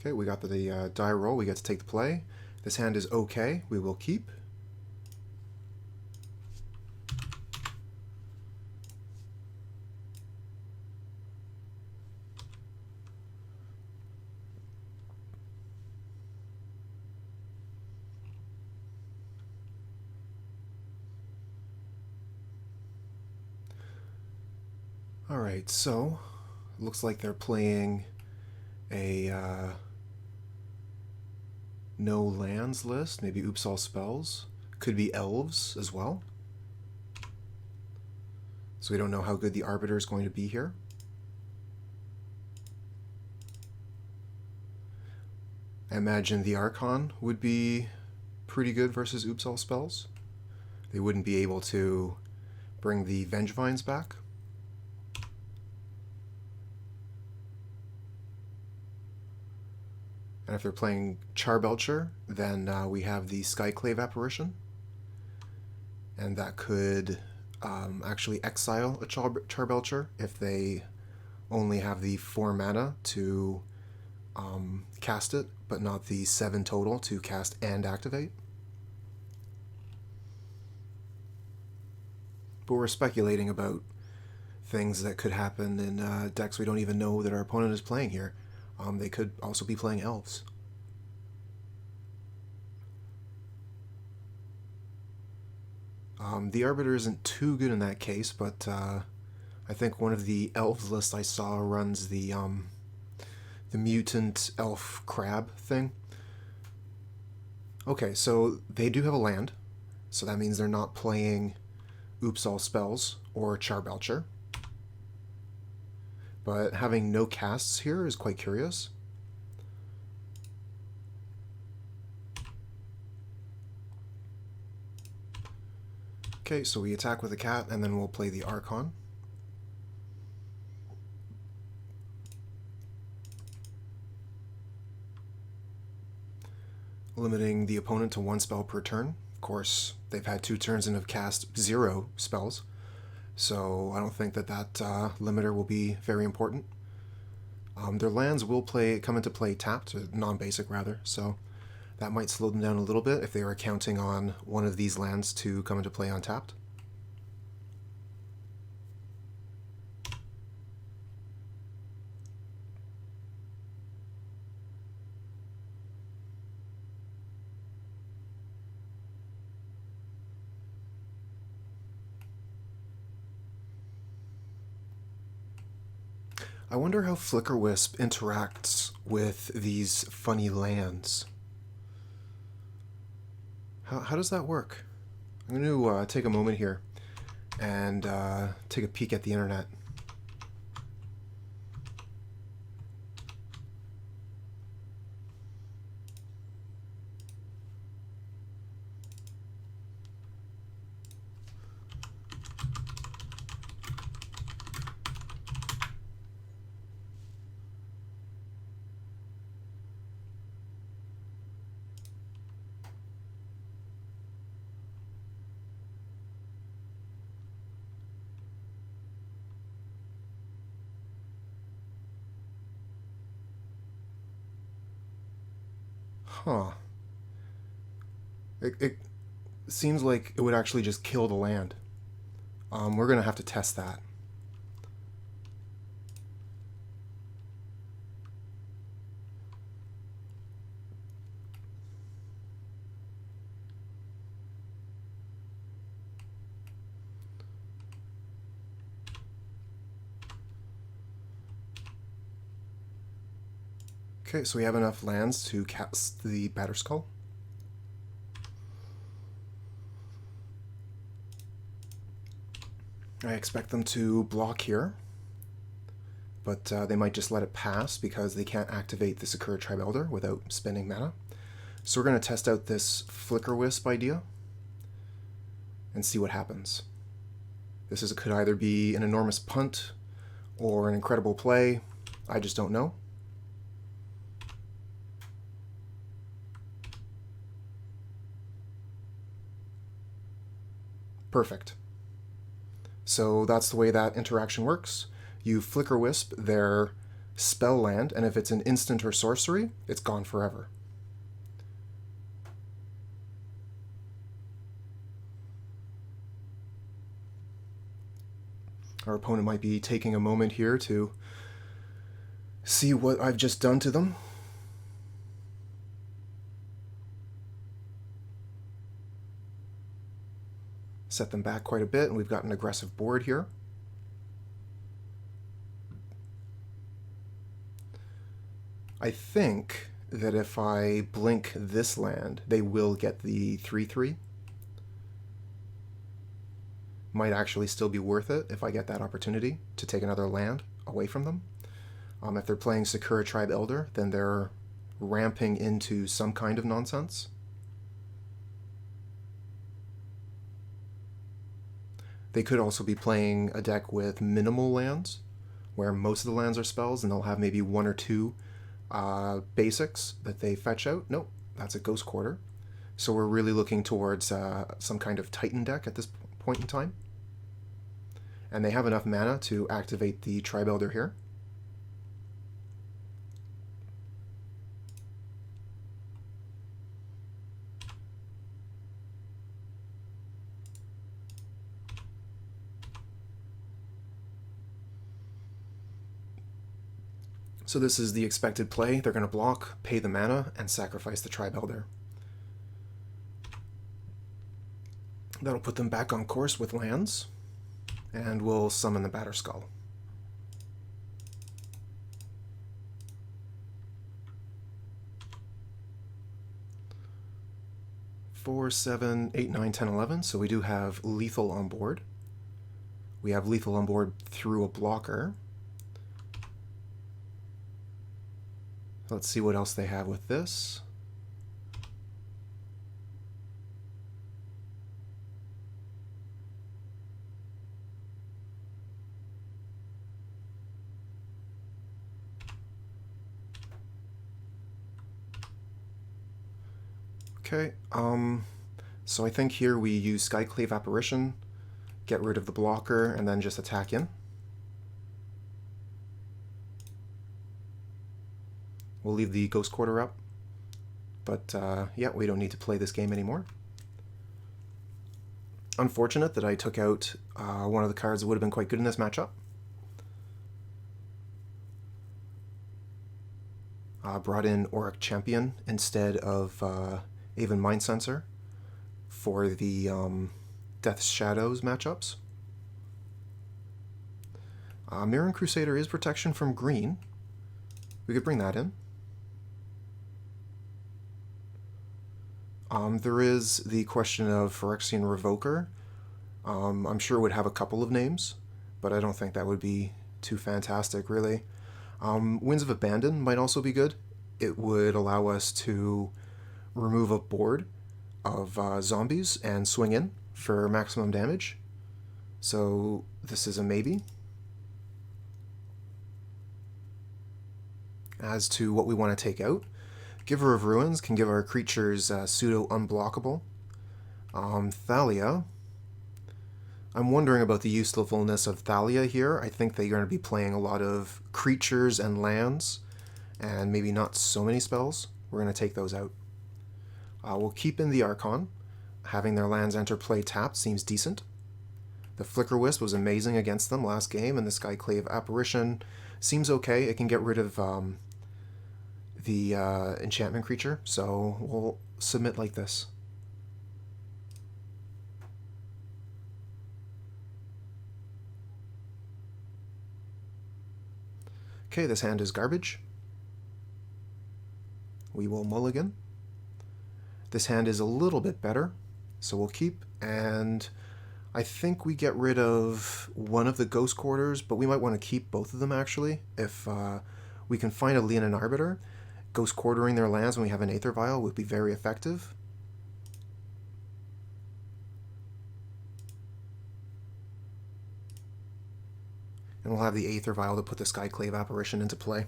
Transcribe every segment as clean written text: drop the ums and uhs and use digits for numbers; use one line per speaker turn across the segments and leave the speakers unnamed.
Okay, we got the die roll. We get to take the play. This hand is okay. We will keep. Alright, so it looks like they're playing a no lands list, maybe oops all spells. Could be elves as well. So we don't know how good the Arbiter is going to be here. I imagine the Archon would be pretty good versus oops all spells. They wouldn't be able to bring the Vengevines back. And if they're playing Charbelcher, then we have the Skyclave Apparition. And that could actually exile a Charbelcher if they only have the 4 mana to cast it, but not the 7 total to cast and activate. But we're speculating about things that could happen in decks we don't even know that our opponent is playing here. They could also be playing elves. The Arbiter isn't too good in that case, but I think one of the elves lists I saw runs the mutant elf crab thing. Okay, so they do have a land, so that means they're not playing oops all spells or Charbelcher. But having no casts here is quite curious. Okay, so we attack with a cat, and then we'll play the Archon. Limiting the opponent to 1 spell per turn. Of course, they've had 2 turns and have cast 0 spells. So I don't think that limiter will be very important. Their lands will come into play tapped, non-basic rather, so that might slow them down a little bit if they were counting on one of these lands to come into play untapped. I wonder how Flickerwisp interacts with these funny lands. How does that work? I'm going to take a moment here and take a peek at the internet. Huh. It seems like it would actually just kill the land. We're going to have to test that. Okay, so we have enough lands to cast the Batterskull. I expect them to block here, but they might just let it pass because they can't activate the Sakura Tribe Elder without spending mana. So we're going to test out this Flickerwisp idea and see what happens. This could either be an enormous punt or an incredible play. I just don't know. Perfect. So that's the way that interaction works. You Flickerwisp their spell land, and if it's an instant or sorcery, it's gone forever. Our opponent might be taking a moment here to see what I've just done to them. Set them back quite a bit, and we've got an aggressive board here. I think that if I blink this land, they will get the 3/3. Might actually still be worth it if I get that opportunity to take another land away from them. If they're playing Sakura Tribe Elder, then they're ramping into some kind of nonsense. They could also be playing a deck with minimal lands, where most of the lands are spells, and they'll have maybe one or two basics that they fetch out. Nope, that's a Ghost Quarter. So we're really looking towards some kind of Titan deck at this point in time. And they have enough mana to activate the Tribe Elder here. So this is the expected play. They're going to block, pay the mana, and sacrifice the Tribe Elder. That'll put them back on course with lands, and we'll summon the Batterskull. 4, 7, 8, 9, 10, 11. So we do have lethal on board. We have lethal on board through a blocker. Let's see what else they have with this. Okay, so I think here we use Skyclave Apparition, get rid of the blocker, and then just attack in. We'll leave the Ghost Quarter up, but yeah, we don't need to play this game anymore. Unfortunate that I took out one of the cards that would have been quite good in this matchup. Brought in Auriok Champion instead of Aven Mind Sensor for the Death's Shadows matchups. Mirran Crusader is protection from green. We could bring that in. There is the question of Phyrexian Revoker. I'm sure it would have a couple of names, but I don't think that would be too fantastic, really. Winds of Abandon might also be good. It would allow us to remove a board of zombies and swing in for maximum damage. So this is a maybe. As to what we want to take out, Giver of Ruins can give our creatures pseudo-unblockable. Thalia, I'm wondering about the usefulness of Thalia here. I think they're going to be playing a lot of creatures and lands, and maybe not so many spells. We're going to take those out. We'll keep in the Archon. Having their lands enter play tapped seems decent. The Flickerwisp was amazing against them last game, and the Skyclave Apparition seems okay. It can get rid of the enchantment creature, so we'll submit like this. Okay, this hand is garbage. We will mulligan. This hand is a little bit better, so we'll keep, and I think we get rid of one of the Ghost Quarters, but we might want to keep both of them actually. If we can find a Leonin Arbiter, Ghost Quartering their lands when we have an Aether Vial would be very effective. And we'll have the Aether Vial to put the Skyclave Apparition into play.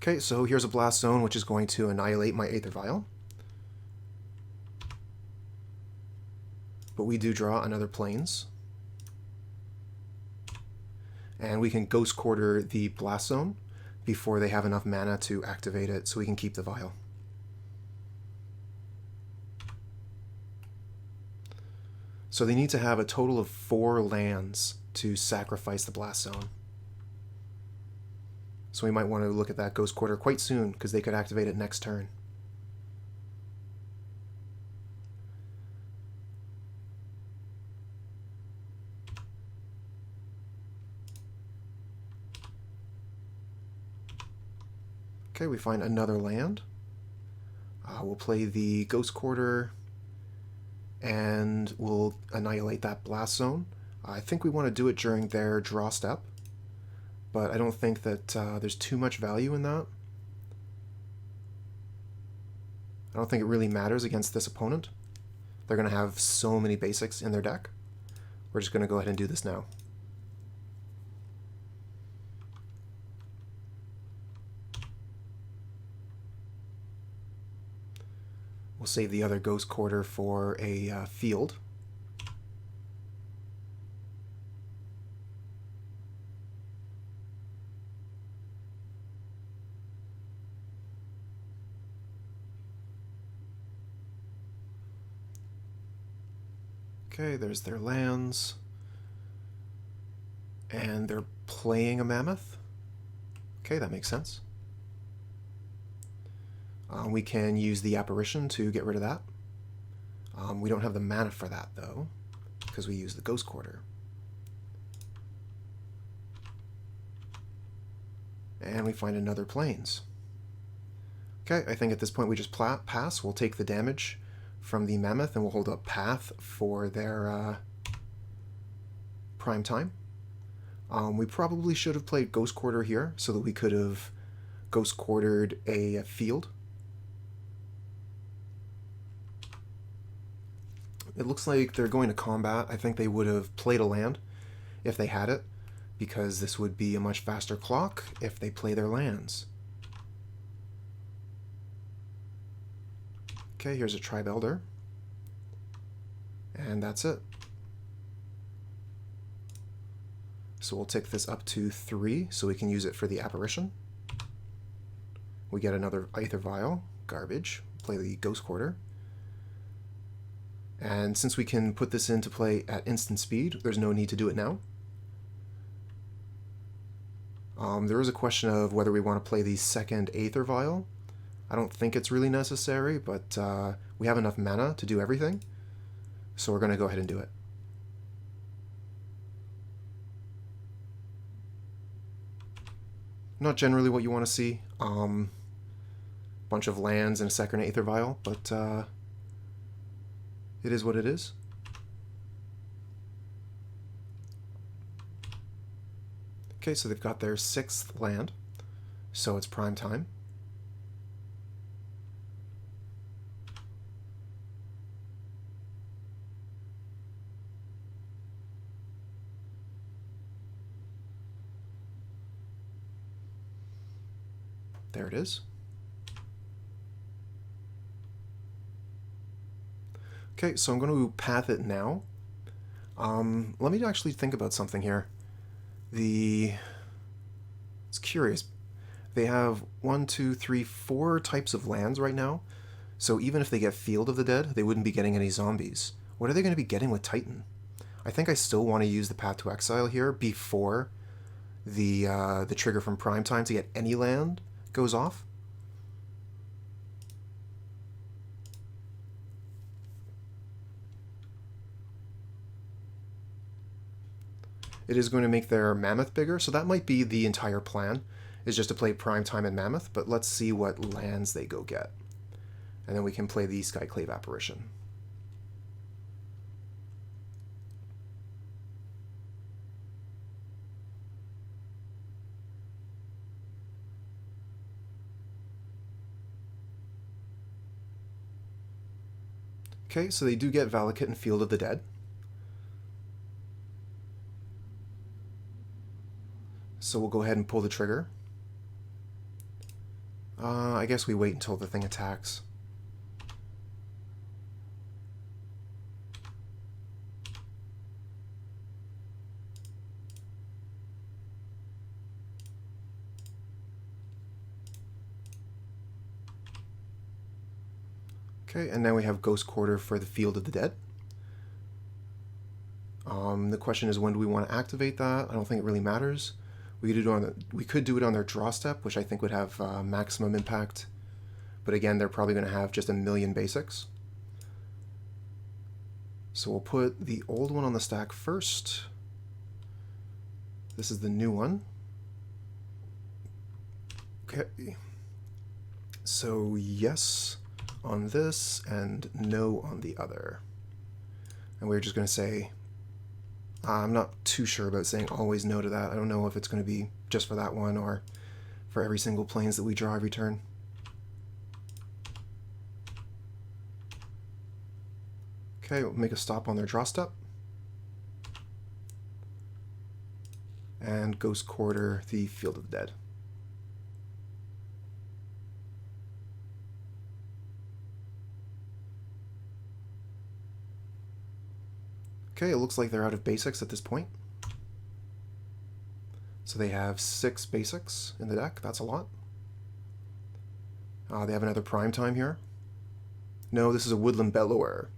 Okay, so here's a Blast Zone, which is going to annihilate my Aether Vial. But we do draw another Plains. And we can Ghost Quarter the Blast Zone before they have enough mana to activate it, so we can keep the Vial. So they need to have a total of 4 lands to sacrifice the Blast Zone. So we might want to look at that Ghost Quarter quite soon, because they could activate it next turn. Okay, we find another land. We'll play the Ghost Quarter, and we'll annihilate that Blast Zone. I think we want to do it during their draw step, but I don't think that there's too much value in that. I don't think it really matters against this opponent. They're going to have so many basics in their deck. We're just going to go ahead and do this now. We'll save the other Ghost Quarter for a field. Okay, there's their lands. And they're playing a Mammoth. Okay, that makes sense. We can use the Apparition to get rid of that. We don't have the mana for that, though, because we use the Ghost Quarter. And we find another Plains. Okay, I think at this point we just pass. We'll take the damage from the Mammoth, and we'll hold up Path for their prime time. We probably should have played Ghost Quarter here, so that we could have Ghost Quartered a field. It looks like they're going to combat. I think they would have played a land if they had it, because this would be a much faster clock if they play their lands. Okay, here's a Tribe Elder. And that's it. So we'll take this up to 3 so we can use it for the Apparition. We get another Aether Vial, garbage. Play the Ghost Quarter. And since we can put this into play at instant speed, there's no need to do it now. There is a question of whether we want to play the second Aether Vial. I don't think it's really necessary, but we have enough mana to do everything. So we're going to go ahead and do it. Not generally what you want to see. Bunch of lands and a second Aether Vial, but it is what it is. Okay, so they've got their 6th land, so it's prime time. There it is. Okay, so I'm going to path it now. Let me actually think about something here. It's curious. They have 1, 2, 3, 4 types of lands right now. So even if they get Field of the Dead, they wouldn't be getting any zombies. What are they going to be getting with Titan? I think I still want to use the Path to Exile here before the trigger from Prime Time to get any land goes off. It is going to make their Mammoth bigger, so that might be the entire plan, is just to play Prime Time and Mammoth, but let's see what lands they go get. And then we can play the Skyclave Apparition. Okay, so they do get Valakut and Field of the Dead. So we'll go ahead and pull the trigger. I guess we wait until the thing attacks. Okay, and now we have Ghost Quarter for the Field of the Dead. The question is, when do we want to activate that? I don't think it really matters. We could do it on their draw step, which I think would have maximum impact. But again, they're probably going to have just a million basics. So we'll put the old one on the stack first. This is the new one. Okay. So yes on this and no on the other. And we're just going to say, I'm not too sure about saying always no to that. I don't know if it's going to be just for that one or for every single planes that we draw every turn. Okay, we'll make a stop on their draw step. And Ghost Quarter the Field of the Dead. Okay, it looks like they're out of basics at this point. So they have 6 basics in the deck. That's a lot. They have another prime time here. No, this is a Woodland Bellower.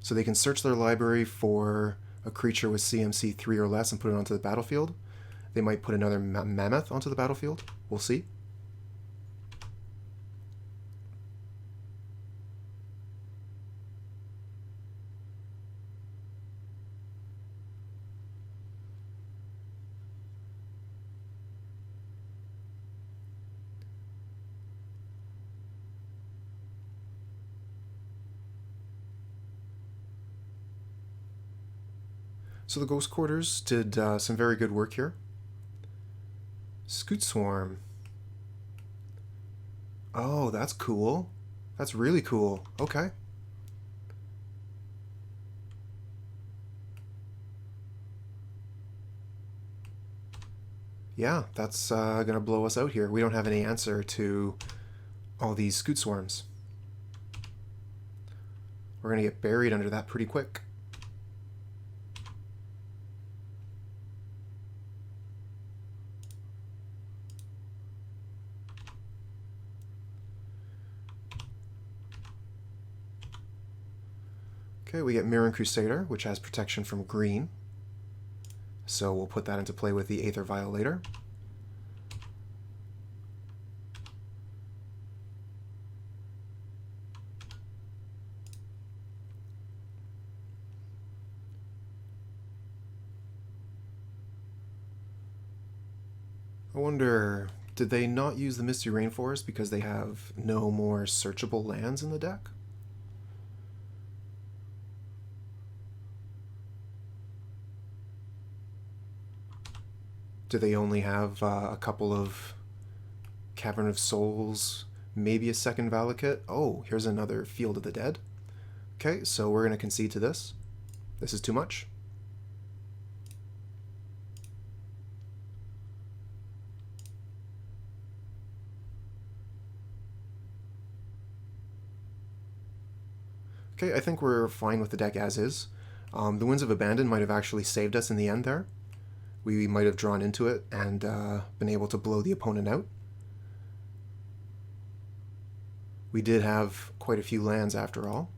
So they can search their library for a creature with CMC 3 or less and put it onto the battlefield. They might put another Mammoth onto the battlefield. We'll see. So the Ghost Quarters did some very good work here. Scoot Swarm. Oh, that's cool. That's really cool. Okay. Yeah, that's going to blow us out here. We don't have any answer to all these Scoot Swarms. We're going to get buried under that pretty quick. Okay, we get Mirran Crusader, which has protection from green. So we'll put that into play with the Aether Vial later. I wonder, did they not use the Misty Rainforest because they have no more searchable lands in the deck? Do they only have a couple of Cavern of Souls, maybe a second Valakut? Oh, here's another Field of the Dead. Okay, so we're going to concede to this. This is too much. Okay, I think we're fine with the deck as is. The Winds of Abandon might have actually saved us in the end there. We might have drawn into it and been able to blow the opponent out. We did have quite a few lands after all.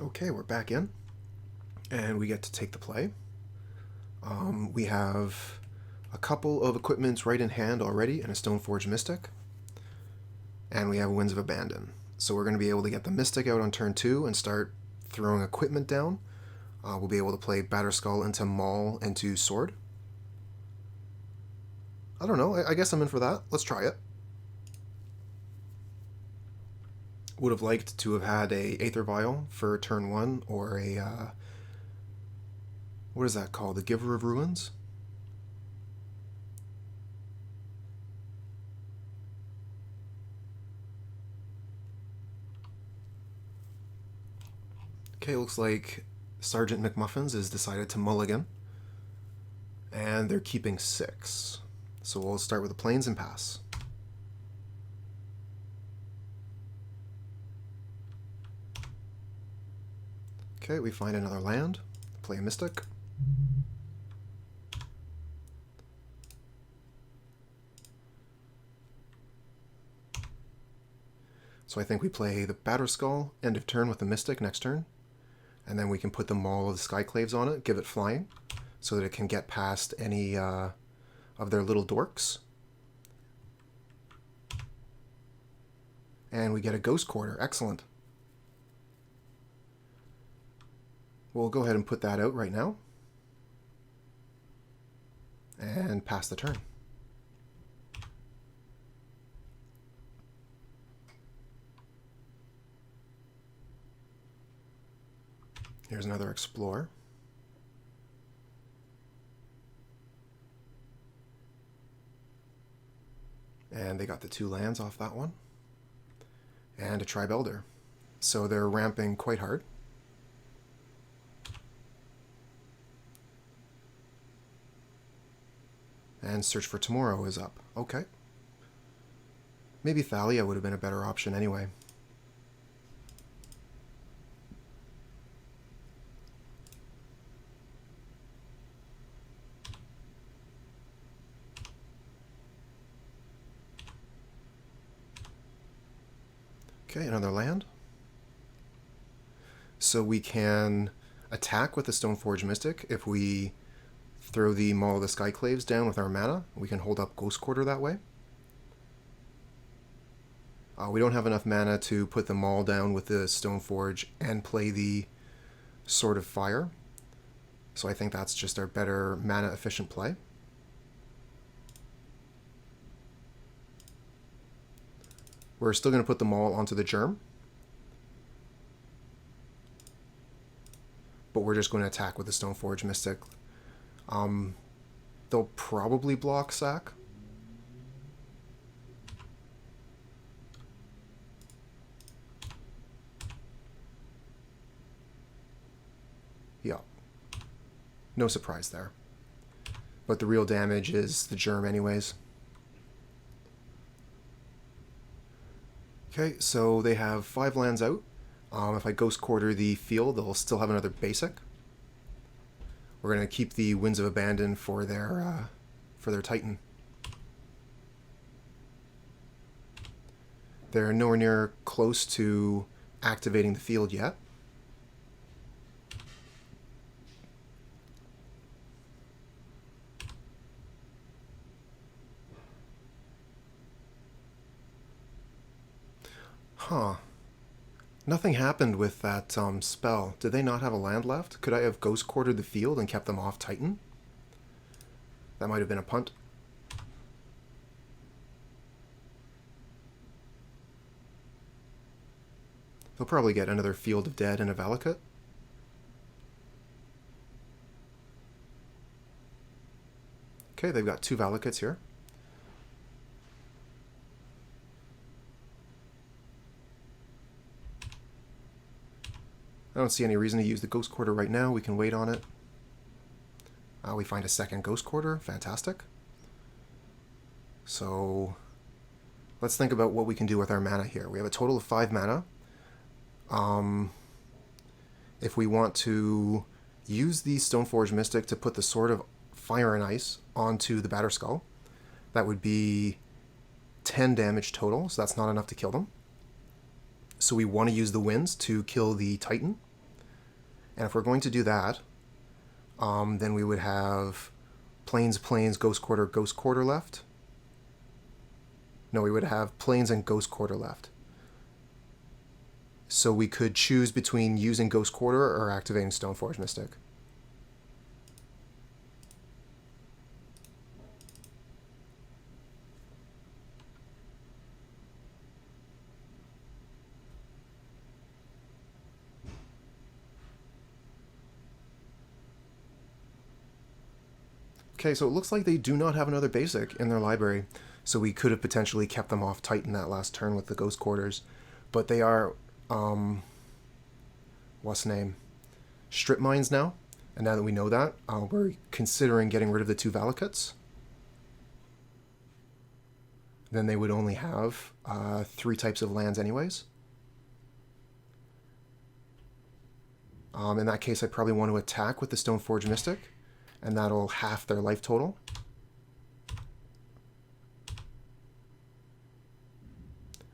Okay, we're back in, and we get to take the play. We have a couple of equipments right in hand already, and a Stoneforge Mystic, and we have Winds of Abandon. So we're going to be able to get the Mystic out on turn 2 and start throwing equipment down. We'll be able to play Batterskull into Maul into Sword. I don't know, I guess I'm in for that. Let's try it. Would have liked to have had a Aether Vial for turn 1 or a What is that called? The Giver of Ruins? Okay, looks like Sergeant McMuffins has decided to mulligan. And they're keeping 6. So we'll start with the plains and pass. Okay, we find another land. Play a Mystic. So I think we play the Batterskull, end of turn with the Mystic next turn. And then we can put the Maul of the Skyclaves on it, give it flying, so that it can get past any of their little dorks. And we get a Ghost Quarter. Excellent. We'll go ahead and put that out right now. And pass the turn. Here's another Explorer. And they got the 2 lands off that one. And a Tribe Elder. So they're ramping quite hard. And Search for Tomorrow is up. Okay. Maybe Thalia would have been a better option anyway. Okay, another land. So we can attack with the Stoneforge Mystic. If we throw the Maul of the Skyclaves down with our mana, we can hold up Ghost Quarter that way. We don't have enough mana to put the Maul down with the Stoneforge and play the Sword of Fire. So I think that's just our better mana efficient play. We're still going to put the Maul onto the Germ. But we're just going to attack with the Stoneforge Mystic. They'll probably block sack. Yeah. No surprise there. But the real damage is the Germ anyways. Okay, so they have 5 lands out. If I Ghost Quarter the field, they'll still have another basic. We're going to keep the Winds of Abandon for their Titan. They're nowhere near close to activating the field yet. Huh. Nothing happened with that spell. Did they not have a land left? Could I have Ghost Quartered the field and kept them off Titan? That might have been a punt. They'll probably get another Field of Dead and a Valakut. Okay, they've got 2 Valakuts here. I don't see any reason to use the Ghost Quarter right now. We can wait on it. We find a second Ghost Quarter. Fantastic. So let's think about what we can do with our mana here. We have a total of 5 mana. If we want to use the Stoneforge Mystic to put the Sword of Fire and Ice onto the Batterskull, that would be 10 damage total, so that's not enough to kill them. So we want to use the winds to kill the Titan. And if we're going to do that, then we would have Plains, Ghost Quarter left. No, we would have Plains and Ghost Quarter left. So we could choose between using Ghost Quarter or activating Stoneforge Mystic. Okay, so it looks like they do not have another basic in their library, so we could have potentially kept them off Titan that last turn with the Ghost Quarters, but they are, what's the name? Strip Mines now, and now that we know that, we're considering getting rid of the 2 Valakuts. Then they would only have 3 types of lands anyways. In that case, I probably want to attack with the Stoneforge Mystic, and that'll half their life total.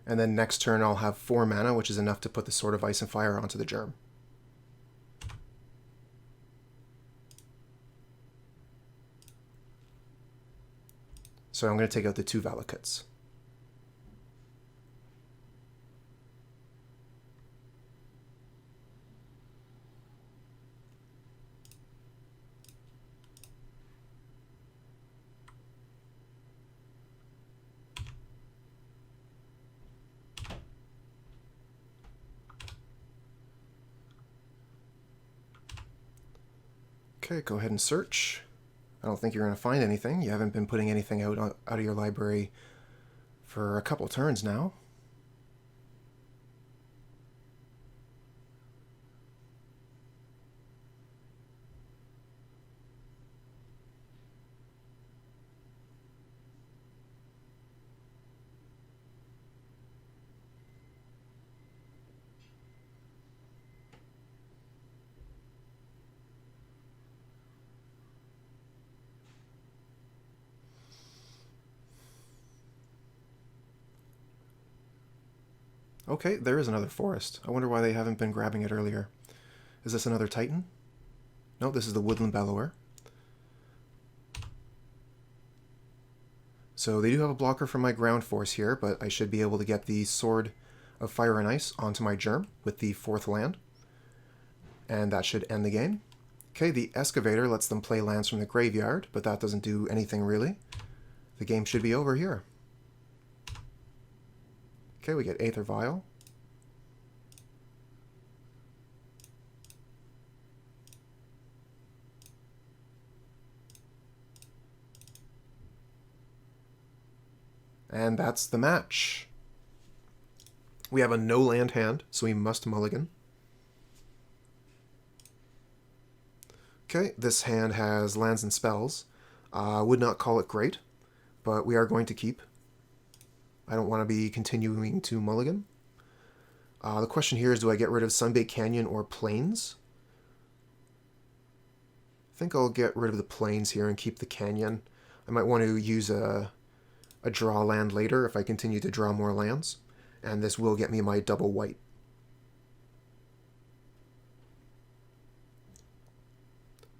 And then next turn I'll have 4 mana, which is enough to put the Sword of Ice and Fire onto the Germ. So I'm going to take out the 2 Valakuts. Okay, go ahead and search. I don't think you're going to find anything. You haven't been putting anything out of your library for a couple turns now. Okay, there is another forest. I wonder why they haven't been grabbing it earlier. Is this another Titan? No, this is the Woodland Bellower. So they do have a blocker for my ground force here, but I should be able to get the Sword of Fire and Ice onto my Germ with the 4th land. And that should end the game. Okay, the Excavator lets them play lands from the graveyard, but that doesn't do anything really. The game should be over here. Okay, we get Aether Vial. And that's the match. We have a no land hand, so we must mulligan. Okay, this hand has lands and spells. Would not call it great, but we are going to keep. I don't want to be continuing to mulligan. The question here is, do I get rid of Sunbaked Canyon or Plains? I think I'll get rid of the Plains here and keep the Canyon. I might want to use a draw land later if I continue to draw more lands. And this will get me my double white.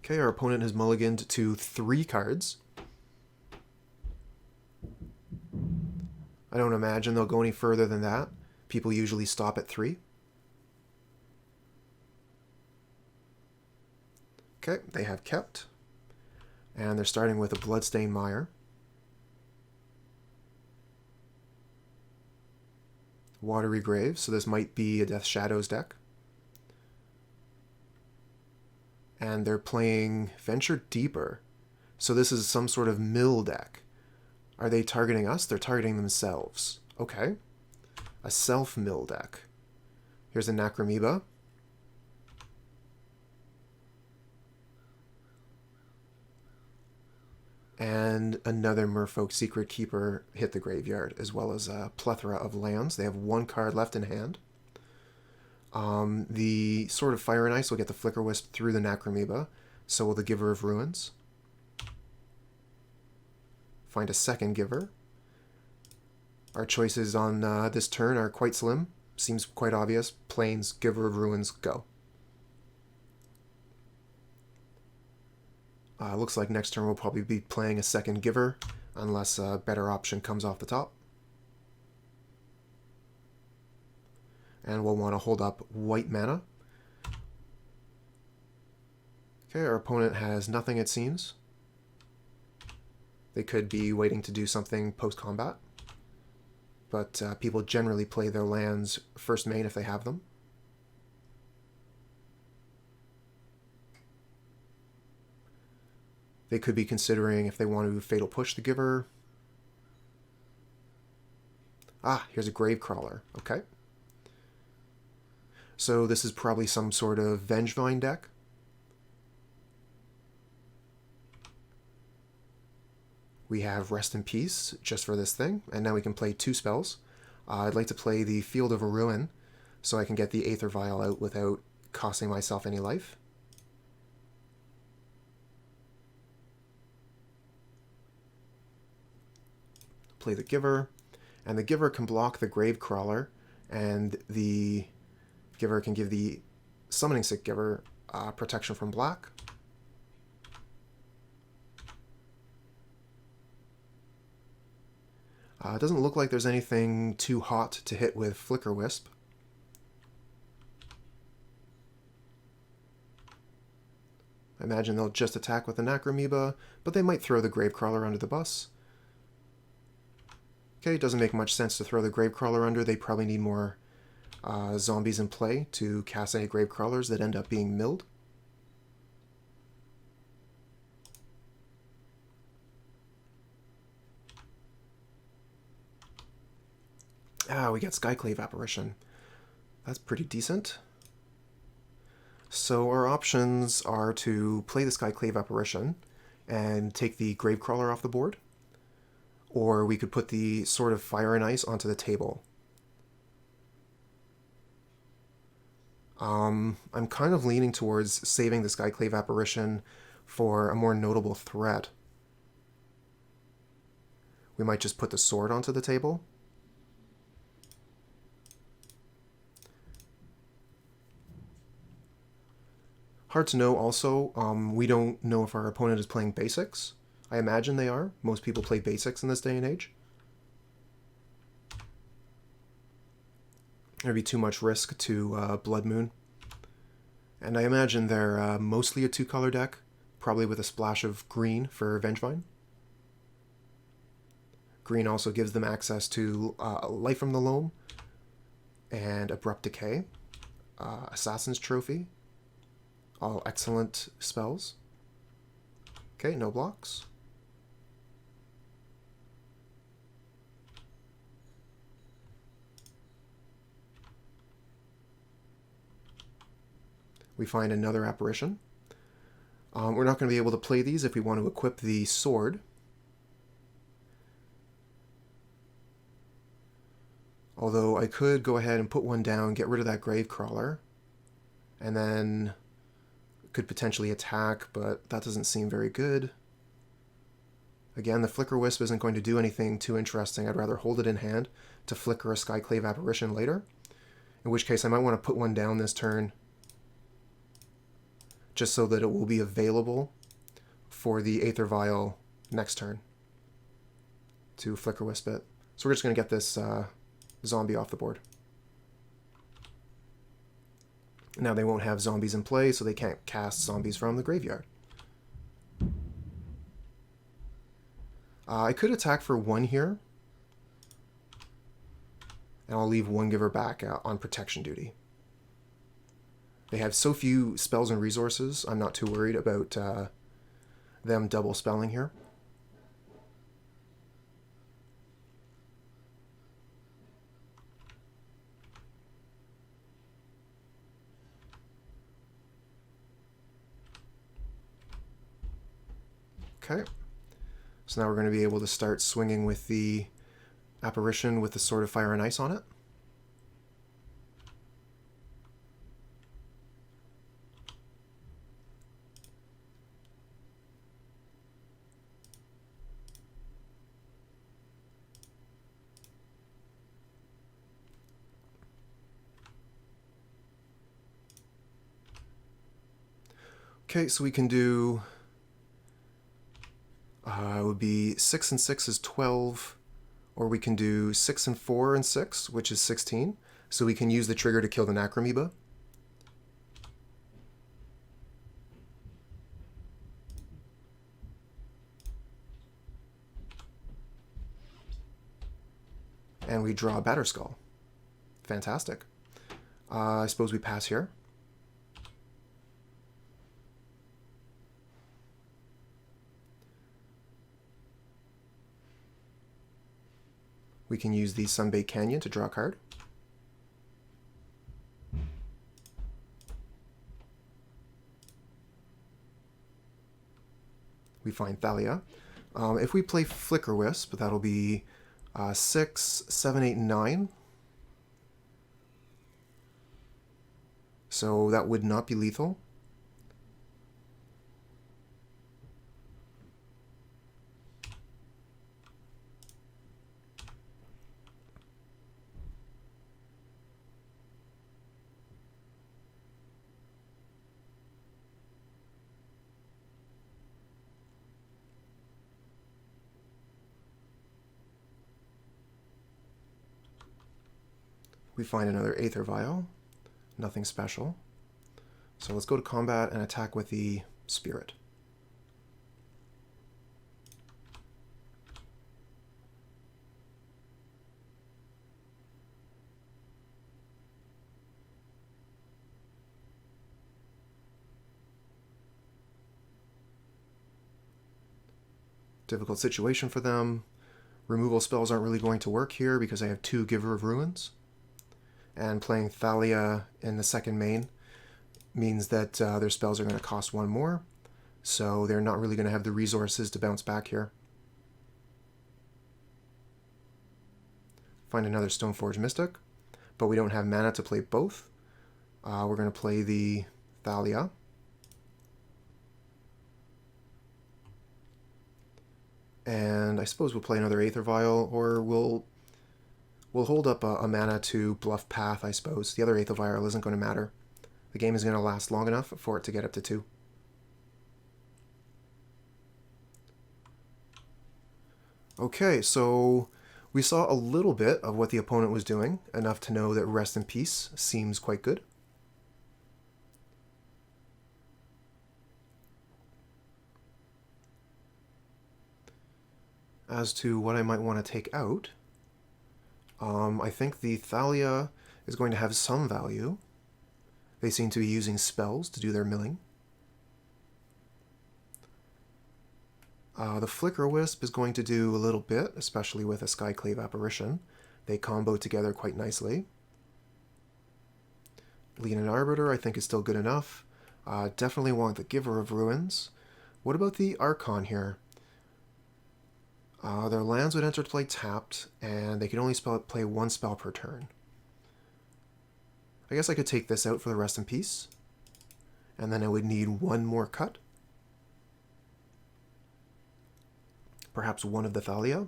Okay, our opponent has mulliganed to 3 cards. I don't imagine they'll go any further than that. People usually stop at 3. Okay, they have kept. And they're starting with a Bloodstained Mire. Watery Grave, so this might be a Death Shadows deck. And they're playing Venture Deeper. So this is some sort of mill deck. Are they targeting us? They're targeting themselves. Okay. A self-mill deck. Here's a Necromoeba. And another Merfolk Secret Keeper hit the graveyard, as well as a plethora of lands. They have 1 card left in hand. The Sword of Fire and Ice will get the Flickerwisp through the Necromoeba. So will the Giver of Ruins. Find a second Giver. Our choices on this turn are quite slim. Seems quite obvious. Plains, Giver of Ruins, go. Looks like next turn we'll probably be playing a second Giver, unless a better option comes off the top. And we'll want to hold up white mana. Okay, our opponent has nothing, it seems. They could be waiting to do something post-combat. But people generally play their lands first main if they have them. They could be considering if they want to Fatal Push the Giver. Ah, here's a Gravecrawler. Okay. So this is probably some sort of Vengevine deck. We have Rest in Peace just for this thing, and now we can play 2 spells. I'd like to play the Field of Ruin so I can get the Aether Vial out without costing myself any life. Play the Giver, and the Giver can block the Gravecrawler, and the Giver can give the Summoning Sick Giver protection from black. It doesn't look like there's anything too hot to hit with Flickerwisp. I imagine they'll just attack with the Necromoeba, but they might throw the Gravecrawler under the bus. Okay, it doesn't make much sense to throw the Gravecrawler under. They probably need more zombies in play to cast any Gravecrawlers that end up being milled. Ah, we got Skyclave Apparition. That's pretty decent. So our options are to play the Skyclave Apparition and take the Gravecrawler off the board, or we could put the Sword of Fire and Ice onto the table. I'm kind of leaning towards saving the Skyclave Apparition for a more notable threat. We might just put the sword onto the table. Hard to know also. We don't know if our opponent is playing basics. I imagine they are. Most people play basics in this day and age. There'd be too much risk to Blood Moon. And I imagine they're mostly a 2-color deck, probably with a splash of green for Vengevine. Green also gives them access to Life from the Loam and Abrupt Decay, Assassin's Trophy. All excellent spells. Okay, no blocks. We find another Apparition. We're not going to be able to play these if we want to equip the sword. Although I could go ahead and put one down, get rid of that Gravecrawler, and then could potentially attack, but that doesn't seem very good. Again, the Flickerwisp isn't going to do anything too interesting. I'd rather hold it in hand to flicker a Skyclave Apparition later, in which case I might want to put one down this turn just so that it will be available for the Aether Vial next turn to Flickerwisp it. So we're just going to get this zombie off the board. Now they won't have zombies in play, so they can't cast zombies from the graveyard. I could attack for 1 here, and I'll leave 1 Giver back on protection duty. They have so few spells and resources, I'm not too worried about them double spelling here. Okay, so now we're going to be able to start swinging with the Apparition with the Sword of Fire and Ice on it. Okay, so we can do... it would be 6 and 6 is 12, or we can do 6 and 4 and 6, which is 16. So we can use the trigger to kill the Necromoeba. And we draw a Batterskull. Fantastic. I suppose we pass here. We can use the Sunbaked Canyon to draw a card. We find Thalia. If we play Flickerwisp, that'll be 6, 7, 8, 9. So that would not be lethal. We find another Aether Vial. Nothing special. So let's go to combat and attack with the Spirit. Difficult situation for them. Removal spells aren't really going to work here because I have 2 Giver of Ruins. And playing Thalia in the second main means that their spells are going to cost 1 more, so they're not really going to have the resources to bounce back here. Find another Stoneforge Mystic, but we don't have mana to play both. We're going to play the Thalia. And I suppose we'll play another Aether Vial, or we'll hold up a mana to bluff Path, I suppose. The other Aether Vial isn't going to matter. The game is going to last long enough for it to get up to 2. Okay, so we saw a little bit of what the opponent was doing, enough to know that Rest in Peace seems quite good. As to what I might want to take out, I think the Thalia is going to have some value. They seem to be using spells to do their milling. The Flickerwisp is going to do a little bit, especially with a Skyclave Apparition. They combo together quite nicely. Leonin Arbiter I think is still good enough. Definitely want the Giver of Ruins. What about the Archon here? Their lands would enter play tapped, and they can only play 1 spell per turn. I guess I could take this out for the Rest in Peace, and then I would need 1 more cut. Perhaps 1 of the Thalia.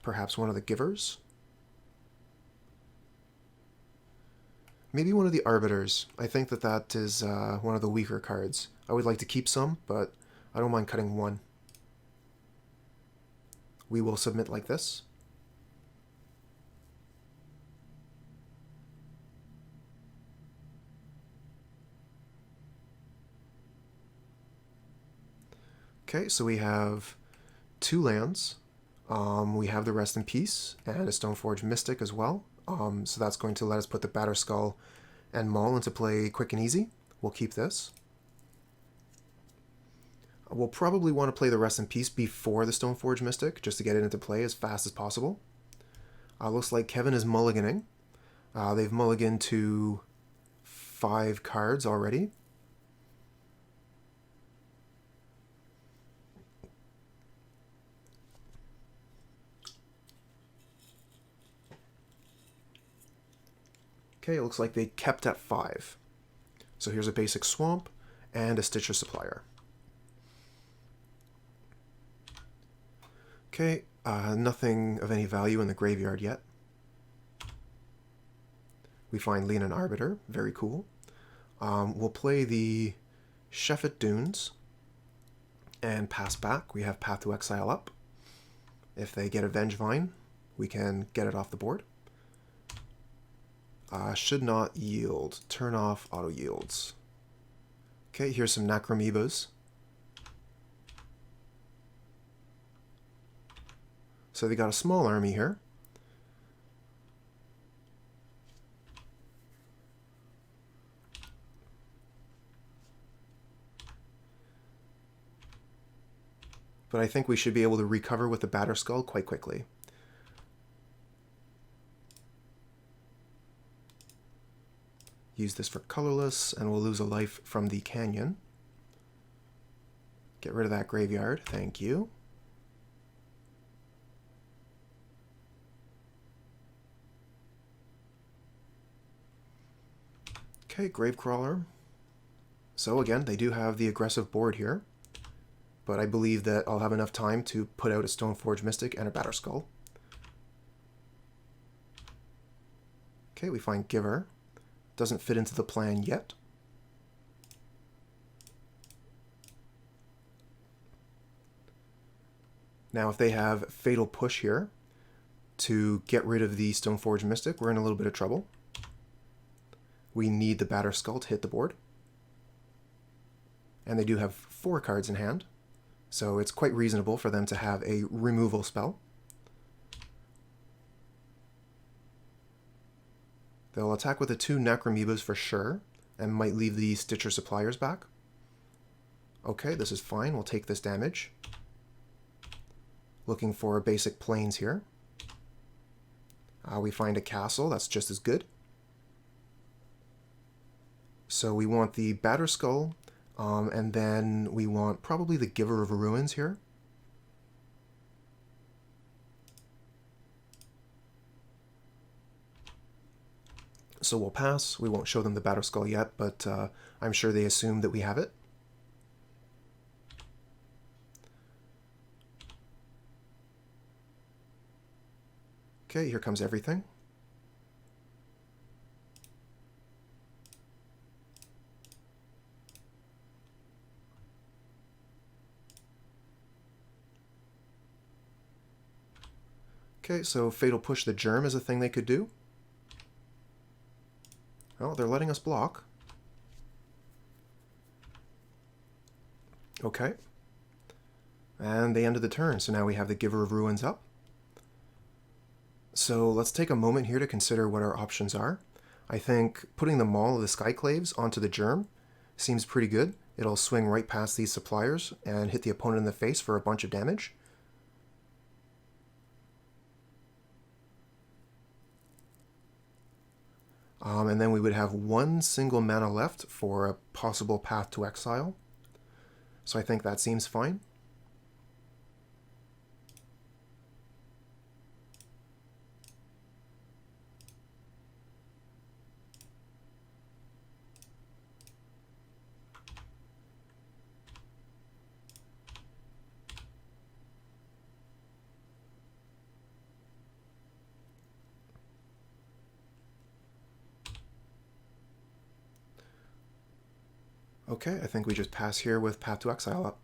Perhaps 1 of the Givers. Maybe 1 of the Arbiters. I think that is one of the weaker cards. I would like to keep some, but I don't mind cutting 1. We will submit like this. Okay, so we have 2 lands. We have the Rest in Peace and a Stoneforge Mystic as well. So that's going to let us put the Batterskull and Maul into play quick and easy. We'll keep this. We'll probably want to play the Rest in Peace before the Stoneforge Mystic, just to get it into play as fast as possible. Looks like Kevin is mulliganing. They've mulliganed to 5 cards already. Okay, it looks like they kept at 5. So here's a basic Swamp and a Stitcher Supplier. Okay, nothing of any value in the graveyard yet. We find Leonin Arbiter, very cool. We'll play the Shefet Dunes and pass back. We have Path to Exile up. If they get a Vengevine, we can get it off the board. Should not yield. Turn off auto yields. Okay, here's some Necromebas. So they got a small army here. But I think we should be able to recover with the Batterskull quite quickly. Use this for colorless, and we'll lose a life from the canyon. Get rid of that graveyard, thank you. Okay, Gravecrawler. So again, they do have the aggressive board here, but I believe that I'll have enough time to put out a Stoneforge Mystic and a Batterskull. Okay, we find Giver. Doesn't fit into the plan yet. Now if they have Fatal Push here to get rid of the Stoneforge Mystic, we're in a little bit of trouble. We need the Batterskull to hit the board. And they do have 4 cards in hand, so it's quite reasonable for them to have a removal spell. They'll attack with the 2 Necromoebas for sure, and might leave the Stitcher Suppliers back. Okay, this is fine, we'll take this damage. Looking for basic planes here. We find a castle, that's just as good. So we want the Batterskull, and then we want probably the Giver of Ruins here. So we'll pass. We won't show them the Batterskull yet, but I'm sure they assume that we have it. Okay, here comes everything. Okay, so Fatal Push the Germ is a thing they could do. Oh, they're letting us block. Okay. And they ended the turn, so now we have the Giver of Ruins up. So let's take a moment here to consider what our options are. I think putting the Maul of the Skyclaves onto the Germ seems pretty good. It'll swing right past these suppliers and hit the opponent in the face for a bunch of damage. And then we would have 1 single mana left for a possible path to exile. So I think that seems fine. Okay, I think we just pass here with Path to Exile up.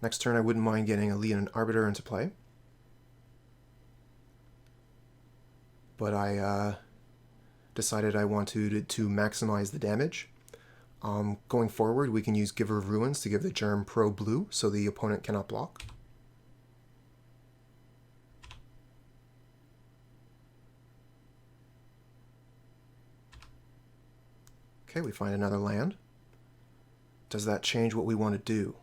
Next turn I wouldn't mind getting a Leonin Arbiter into play. But I decided I wanted to maximize the damage. Going forward, we can use Giver of Ruins to give the Germ Pro Blue so the opponent cannot block. Okay, we find another land. Does that change what we want to do?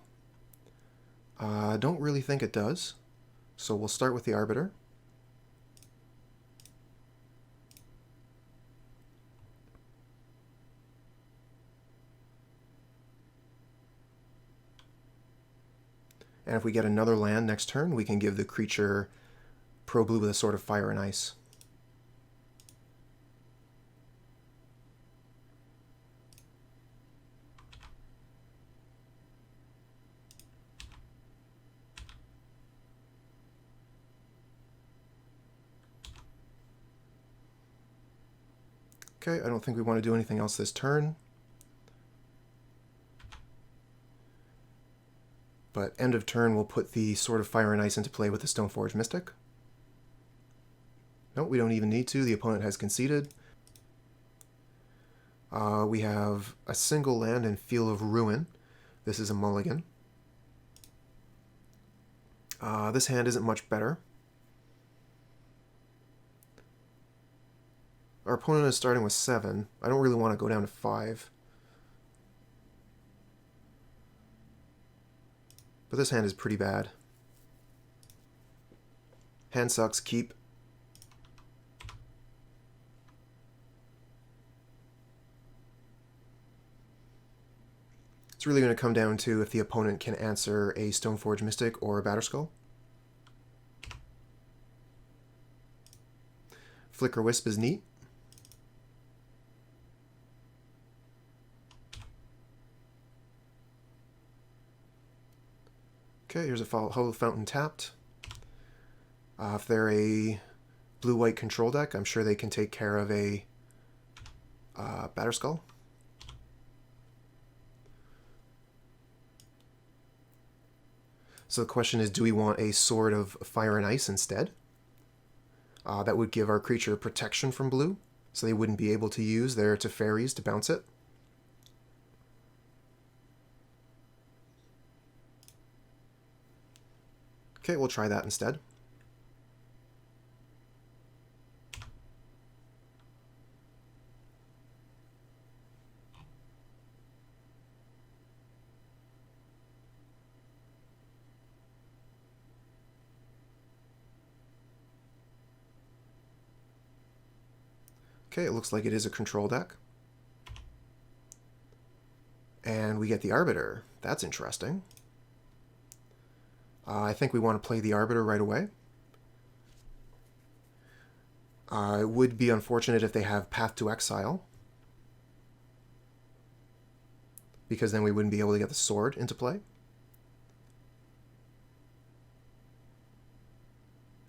I don't really think it does. So we'll start with the Arbiter. And if we get another land next turn, we can give the creature Pro Blue with a Sword of Fire and Ice. Okay, I don't think we want to do anything else this turn. But end of turn, we'll put the Sword of Fire and Ice into play with the Stoneforge Mystic. No, we don't even need to. The opponent has conceded. We have a single land in Field of Ruin. This is a mulligan. This hand isn't much better. Our opponent is starting with 7. I don't really want to go down to 5. But this hand is pretty bad. Hand sucks, keep. It's really going to come down to if the opponent can answer a Stoneforge Mystic or a Batterskull. Flickerwisp is neat. Okay, here's a Hollow Fountain tapped. If they're a blue-white control deck, I'm sure they can take care of a Batterskull. So the question is, do we want a Sword of Fire and Ice instead? That would give our creature protection from blue, so they wouldn't be able to use their Teferis to bounce it. Okay, we'll try that instead. Okay, it looks like it is a control deck. And we get the Arbiter. That's interesting. I think we want to play the Arbiter right away. It would be unfortunate if they have Path to Exile, because then we wouldn't be able to get the sword into play.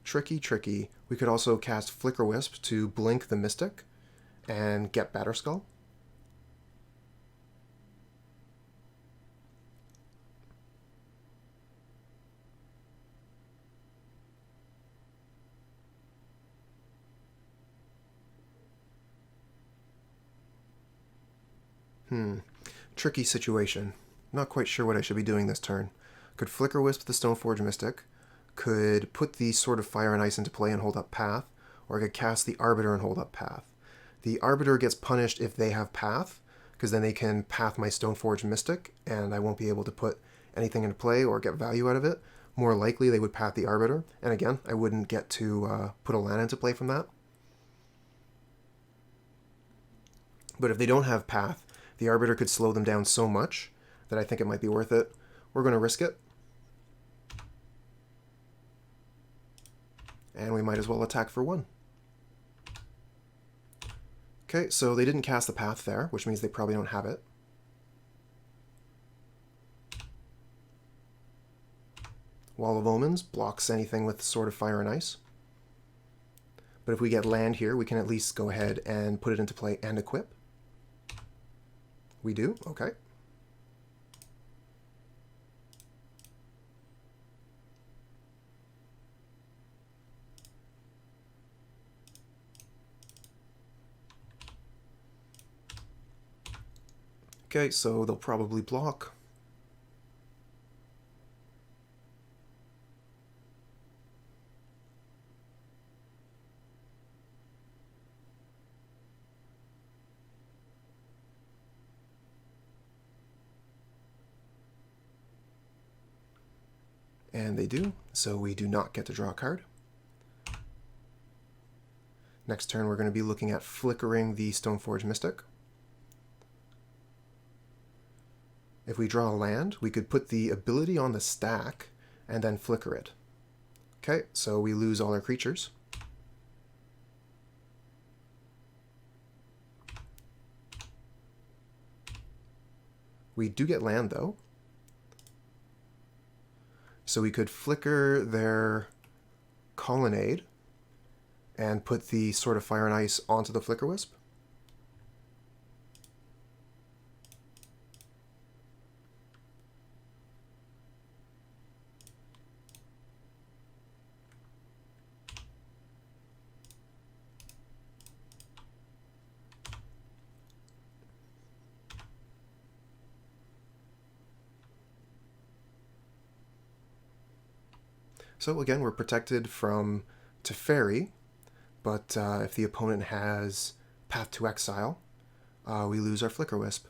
Tricky, tricky. We could also cast Flickerwisp to blink the Mystic and get Batterskull. Tricky situation. Not quite sure what I should be doing this turn. Could Flickerwisp the Stoneforge Mystic, could put the Sword of Fire and Ice into play and hold up Path, or I could cast the Arbiter and hold up Path. The Arbiter gets punished if they have Path, because then they can Path my Stoneforge Mystic, and I won't be able to put anything into play or get value out of it. More likely they would Path the Arbiter, and again, I wouldn't get to put a land into play from that. But if they don't have Path, the Arbiter could slow them down so much that I think it might be worth it. We're going to risk it. And we might as well attack for 1. Okay, so they didn't cast the Path there, which means they probably don't have it. Wall of Omens blocks anything with Sword of Fire and Ice. But if we get land here, we can at least go ahead and put it into play and equip. We do? Okay. Okay, so they'll probably block. And they do, so we do not get to draw a card. Next turn we're going to be looking at flickering the Stoneforge Mystic. If we draw a land, we could put the ability on the stack and then flicker it. Okay, so we lose all our creatures. We do get land though. So we could flicker their Colonnade and put the Sword of Fire and Ice onto the Flickerwisp. So again, we're protected from Teferi, but if the opponent has Path to Exile, we lose our Flickerwisp.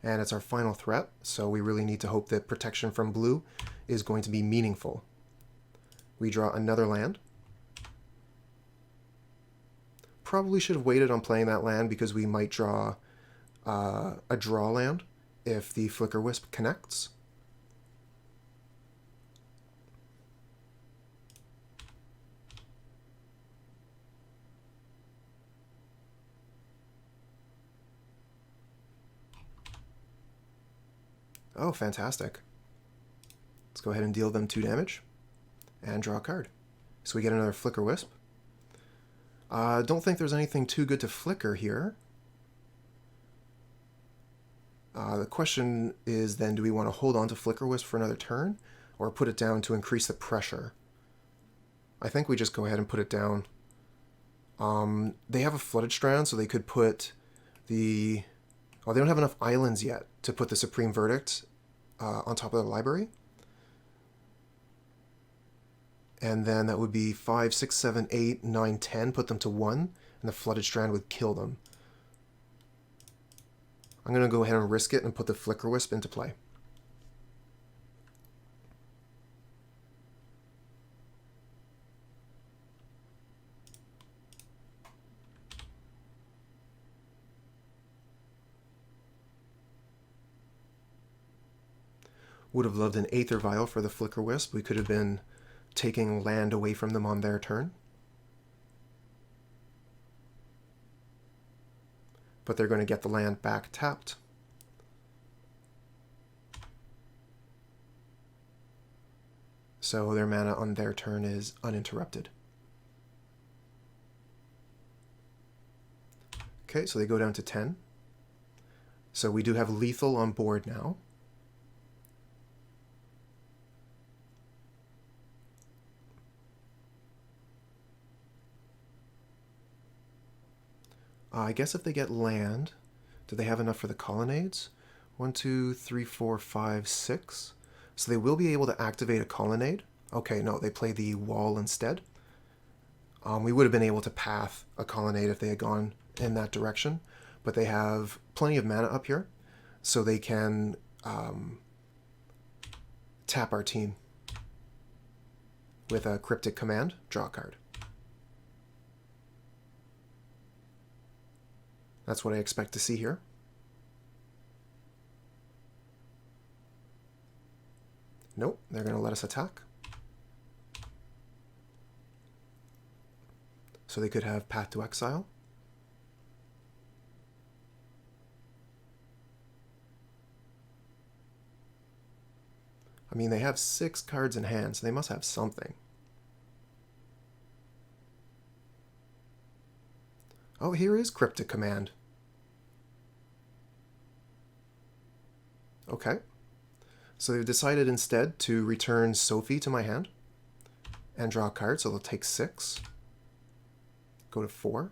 And it's our final threat, so we really need to hope that protection from blue is going to be meaningful. We draw another land. Probably should have waited on playing that land because we might draw a draw land if the Flickerwisp connects. Oh, fantastic. Let's go ahead and deal them 2 damage and draw a card. So we get another Flickerwisp. Don't think there's anything too good to flicker here. The question is then, do we want to hold on to Flickerwisp for another turn or put it down to increase the pressure? I think we just go ahead and put it down. They have a Flooded Strand, so they could put the... Oh, they don't have enough islands yet to put the Supreme Verdict on top of the library. And then that would be 5, 6, 7, 8, 9, 10. Put them to 1, and the Flooded Strand would kill them. I'm going to go ahead and risk it and put the Flickerwisp into play. Would have loved an Aether Vial for the Flickerwisp. We could have been taking land away from them on their turn. But they're going to get the land back tapped. So their mana on their turn is uninterrupted. Okay, so they go down to 10. So we do have lethal on board now. I guess if they get land, do they have enough for the colonnades? 1, 2, 3, 4, 5, 6. So they will be able to activate a colonnade. Okay, no, they play the wall instead. We would have been able to path a colonnade if they had gone in that direction, but they have plenty of mana up here, so they can tap our team with a Cryptic Command, draw a card. That's what I expect to see here. Nope, they're going to let us attack. So they could have Path to Exile. I mean, they have 6 cards in hand, so they must have something. Oh, here is Cryptic Command. Okay. So they've decided instead to return Sophie to my hand and draw a card, so they'll take 6. Go to 4.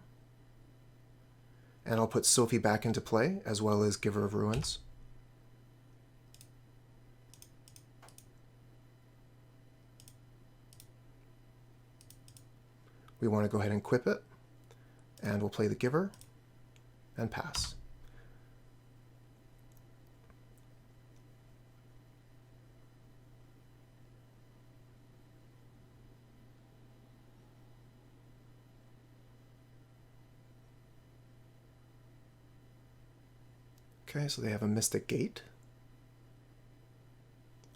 And I'll put Sophie back into play, as well as Giver of Ruins. We want to go ahead and equip it. And we'll play the Giver and pass. Okay, so they have a Mystic Gate.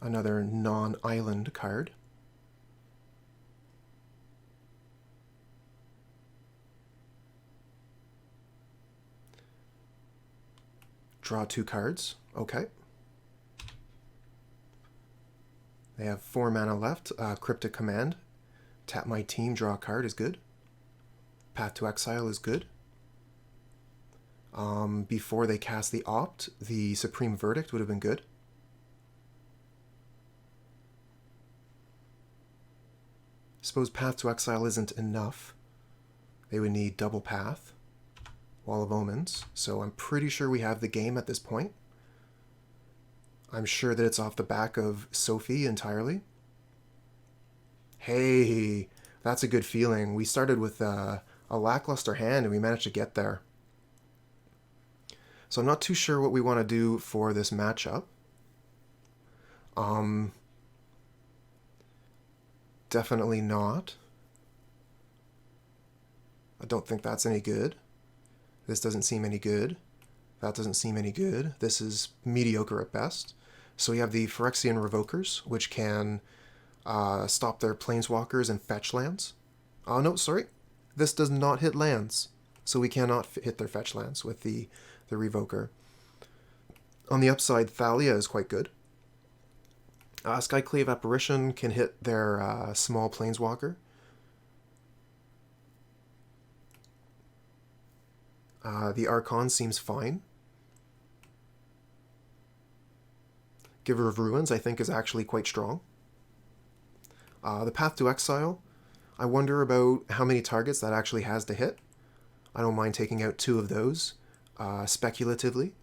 Another non-island card. Draw 2 cards. Okay. They have 4 mana left. Cryptic Command. Tap my team, draw a card is good. Path to Exile is good. Before they cast the Opt, the Supreme Verdict would have been good. Suppose Path to Exile isn't enough. They would need double Path. Wall of Omens, so I'm pretty sure we have the game at this point. I'm sure that it's off the back of Sophie entirely. Hey, that's a good feeling. We started with a lackluster hand and we managed to get there. So I'm not too sure what we want to do for this matchup. Definitely not. I don't think that's any good. This doesn't seem any good. That doesn't seem any good. This is mediocre at best. So we have the Phyrexian Revokers, which can stop their planeswalkers and fetch lands. Oh, no, sorry. This does not hit lands. So we cannot hit their fetch lands with the Revoker. On the upside, Thalia is quite good. Skyclave Apparition can hit their small planeswalker. The Archon seems fine. Giver of Ruins, I think, is actually quite strong. The Path to Exile, I wonder about how many targets that actually has to hit. I don't mind taking out 2 of those, speculatively,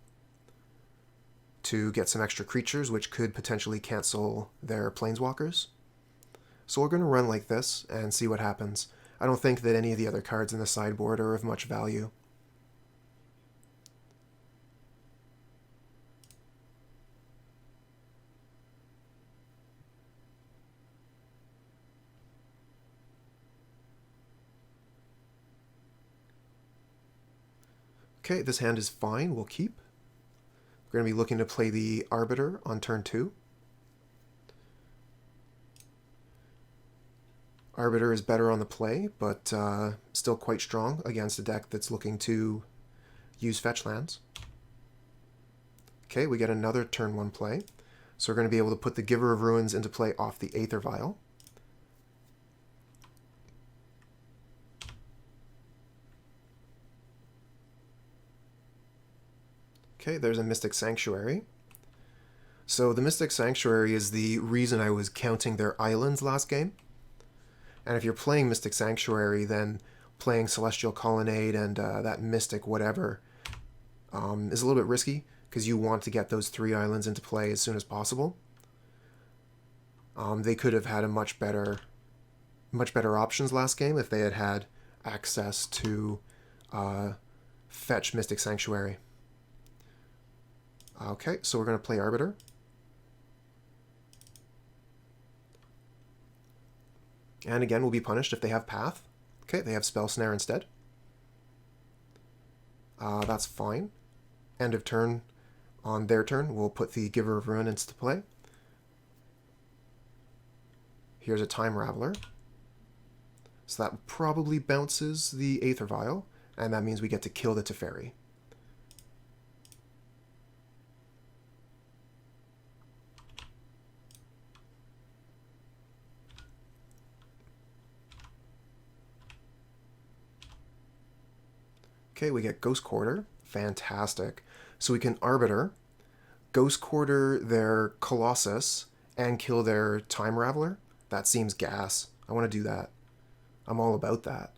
to get some extra creatures, which could potentially cancel their planeswalkers. So we're going to run like this and see what happens. I don't think that any of the other cards in the sideboard are of much value. Okay, this hand is fine. We'll keep. We're going to be looking to play the Arbiter on turn 2. Arbiter is better on the play, but still quite strong against a deck that's looking to use fetch lands. Okay, we get another turn 1 play. So we're going to be able to put the Giver of Ruins into play off the Aether Vial. Okay, there's a Mystic Sanctuary. So the Mystic Sanctuary is the reason I was counting their islands last game. And if you're playing Mystic Sanctuary, then playing Celestial Colonnade and that Mystic whatever is a little bit risky, because you want to get those 3 islands into play as soon as possible. They could have had a much better options last game if they had had access to fetch Mystic Sanctuary. Okay, so we're going to play Arbiter. And again, we'll be punished if they have Path. Okay, they have Spell Snare instead. That's fine. End of turn. On their turn, we'll put the Giver of Ruin into play. Here's a Time Raveler. So that probably bounces the Aether Vial, and that means we get to kill the Teferi. Okay, we get Ghost Quarter. Fantastic. So we can Arbiter, Ghost Quarter their Colossus, and kill their Time Raveler. That seems gas. I want to do that. I'm all about that.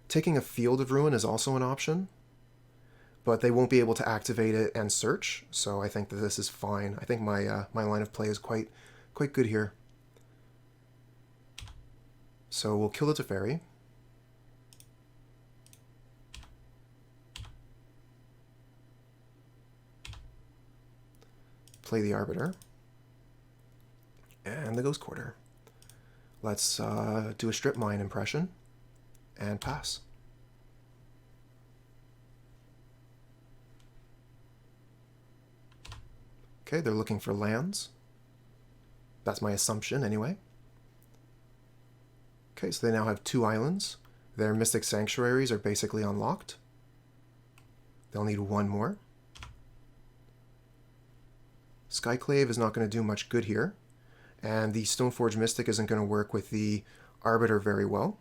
Taking a Field of Ruin is also an option, but they won't be able to activate it and search, so I think that this is fine. I think my my line of play is quite good here. So we'll kill the Teferi. Play the Arbiter. And the Ghost Quarter. Let's do a Strip Mine impression and pass. Okay, they're looking for lands. That's my assumption anyway. Okay, so they now have 2 islands. Their Mystic Sanctuaries are basically unlocked. They'll need 1 more. Skyclave is not going to do much good here, and the Stoneforge Mystic isn't going to work with the Arbiter very well.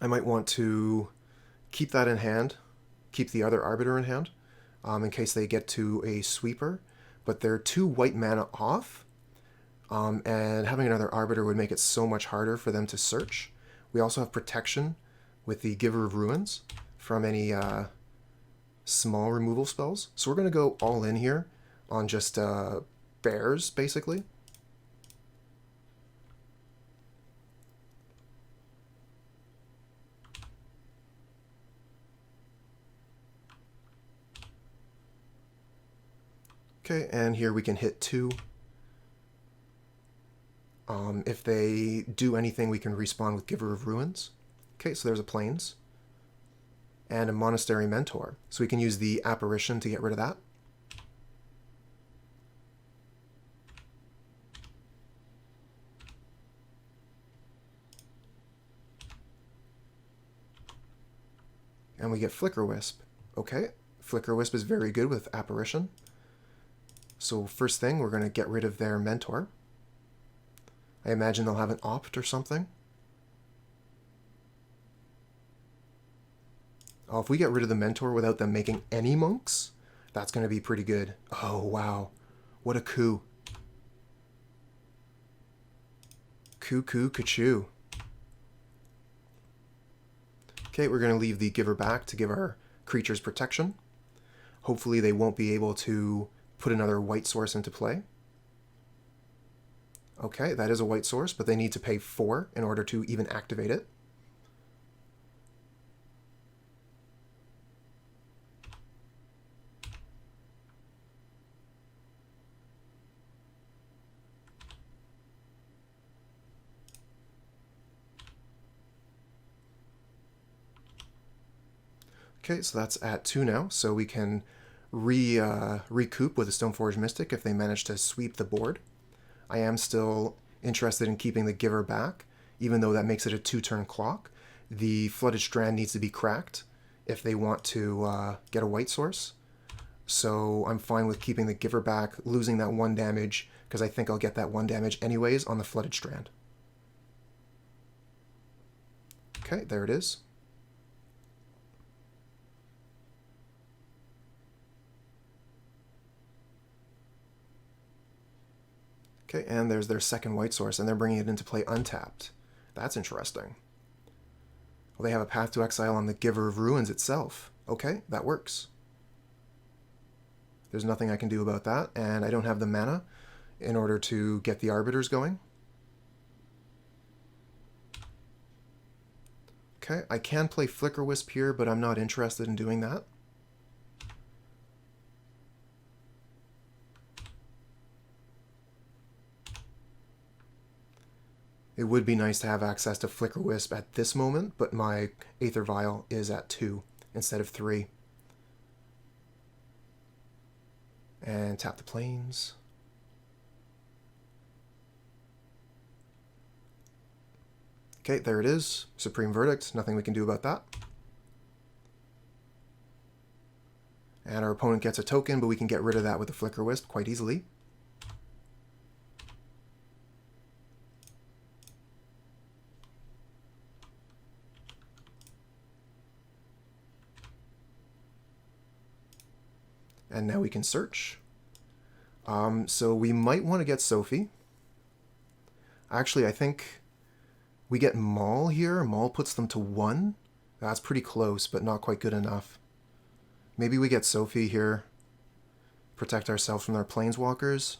I might want to keep that in hand, keep the other Arbiter in hand, in case they get to a sweeper, but they're 2 white mana off, and having another Arbiter would make it so much harder for them to search. We also have protection with the Giver of Ruins from any small removal spells. So we're going to go all in here on just bears, basically. Okay, and here we can hit 2. If they do anything, we can respawn with Giver of Ruins. Okay, so there's a Plains. And a Monastery Mentor. So we can use the Apparition to get rid of that. And we get Flickerwisp. Okay, Flickerwisp is very good with Apparition. So first thing, we're going to get rid of their Mentor. I imagine they'll have an Opt or something. Oh, if we get rid of the Mentor without them making any monks, that's going to be pretty good. Oh, wow. What a coup. Coup, ka-choo. Okay, we're going to leave the Giver back to give our creatures protection. Hopefully they won't be able to put another white source into play. Okay, that is a white source, but they need to pay 4 in order to even activate it. Okay, so that's at 2 now, so we can recoup with a Stoneforge Mystic if they manage to sweep the board. I am still interested in keeping the Giver back, even though that makes it a 2-turn clock. The Flooded Strand needs to be cracked if they want to get a white source. So I'm fine with keeping the Giver back, losing that 1 damage, because I think I'll get that 1 damage anyways on the Flooded Strand. Okay, there it is. Okay, and there's their second white source, and they're bringing it into play untapped. That's interesting. Well, they have a path to exile on the Giver of Ruins itself. Okay, that works. There's nothing I can do about that, and I don't have the mana in order to get the Arbiters going. Okay, I can play Flickerwisp here, but I'm not interested in doing that. It would be nice to have access to Flickerwisp at this moment, but my Aether Vial is at 2 instead of 3. And tap the Plains. Okay, there it is. Supreme Verdict. Nothing we can do about that. And our opponent gets a token, but we can get rid of that with the Flickerwisp quite easily. And now we can search. So we might want to get Sophie. Actually, I think we get Maul here. Maul puts them to 1. That's pretty close, but not quite good enough. Maybe we get Sophie here. Protect ourselves from their Planeswalkers.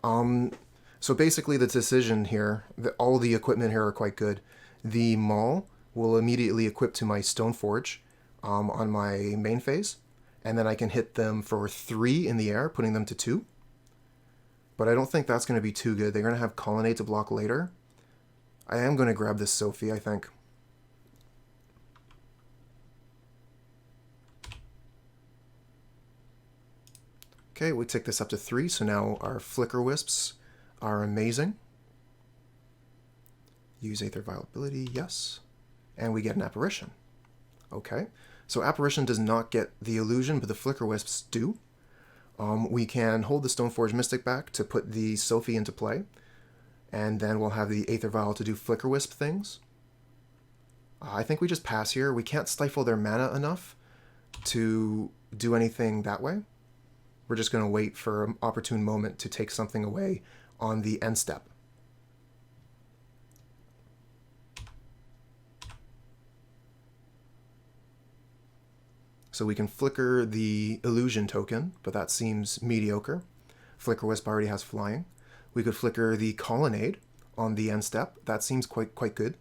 So basically the decision here, all the equipment here are quite good. The Maul will immediately equip to my Stoneforge on my main phase, and then I can hit them for 3 in the air, putting them to 2. But I don't think that's going to be too good. They're going to have Colonnade to block later. I am going to grab this Sophie, I think. Okay, we take this up to 3, so now our Flickerwisps are amazing. Use Aether Vial ability, yes. And we get an Apparition. Okay, so Apparition does not get the illusion, but the Flickerwisps do. We can hold the Stoneforge Mystic back to put the Sophie into play, and then we'll have the Aether Vial to do Flickerwisp things. I think we just pass here. We can't stifle their mana enough to do anything that way. We're just going to wait for an opportune moment to take something away on the end step. So we can flicker the illusion token, but that seems mediocre. Flickerwisp already has flying. We could flicker the colonnade on the end step. That seems quite good.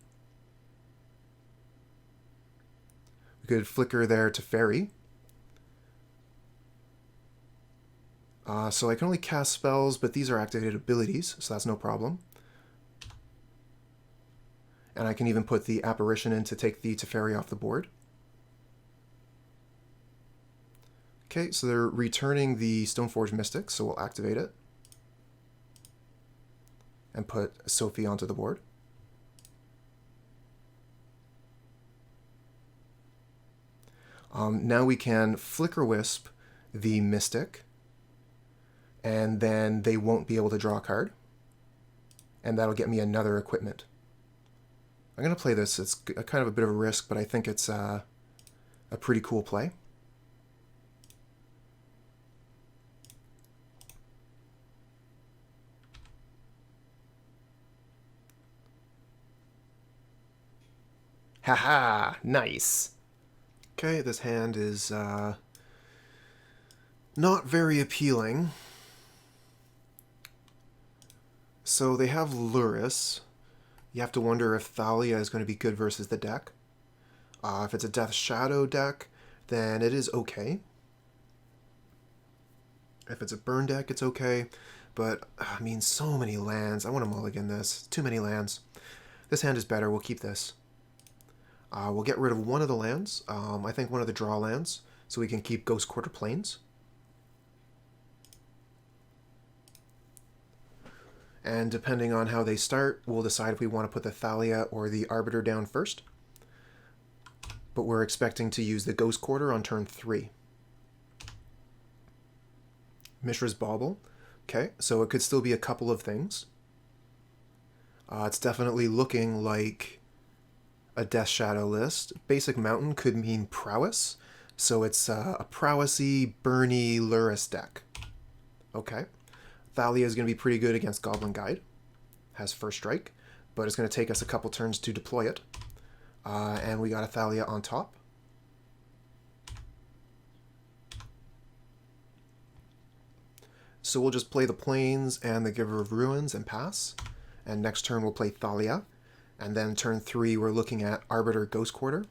We could flicker there to fairy. So I can only cast spells, but these are activated abilities, so that's no problem. And I can even put the Apparition in to take the Teferi off the board. Okay, so they're returning the Stoneforge Mystic, so we'll activate it. And put Sophie onto the board. Now we can Flickerwisp the Mystic, and then they won't be able to draw a card. And that'll get me another equipment. I'm going to play this. It's kind of a bit of a risk, but I think it's a pretty cool play. Haha, nice. Okay, this hand is not very appealing. So they have Luris. You have to wonder if Thalia is going to be good versus the deck. If it's a Death Shadow deck, then it is okay. If it's a burn deck, it's okay. But, I mean, so many lands. I want to mulligan this. Too many lands. This hand is better. We'll keep this. We'll get rid of one of the lands. I think one of the draw lands, so we can keep Ghost Quarter Plains. And depending on how they start, we'll decide if we want to put the Thalia or the Arbiter down first. But we're expecting to use the Ghost Quarter on turn 3. Mishra's Bauble. Okay, so it could still be a couple of things. It's definitely looking like a Death Shadow list. Basic Mountain could mean prowess, so it's a prowessy, burny Luris deck. Okay. Thalia is going to be pretty good against Goblin Guide. Has first strike, but it's going to take us a couple turns to deploy it. And we got a Thalia on top. So we'll just play the Plains and the Giver of Ruins and pass. And next turn we'll play Thalia. And then turn 3 we're looking at Arbiter Ghost Quarter.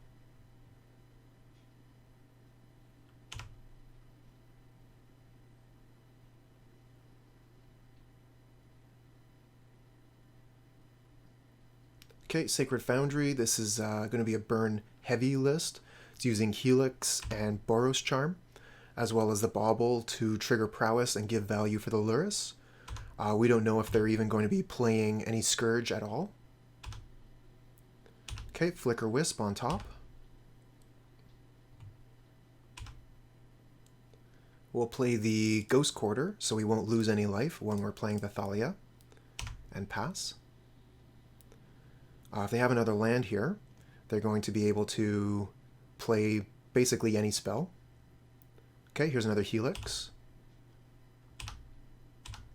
Okay, Sacred Foundry. This is going to be a burn heavy list. It's using Helix and Boros Charm, as well as the Bauble to trigger prowess and give value for the Luris. We don't know if they're even going to be playing any Scourge at all. Okay, Flickerwisp on top. We'll play the Ghost Quarter, so we won't lose any life when we're playing the Thalia, and pass. If they have another land here, they're going to be able to play basically any spell. Okay, here's another Helix.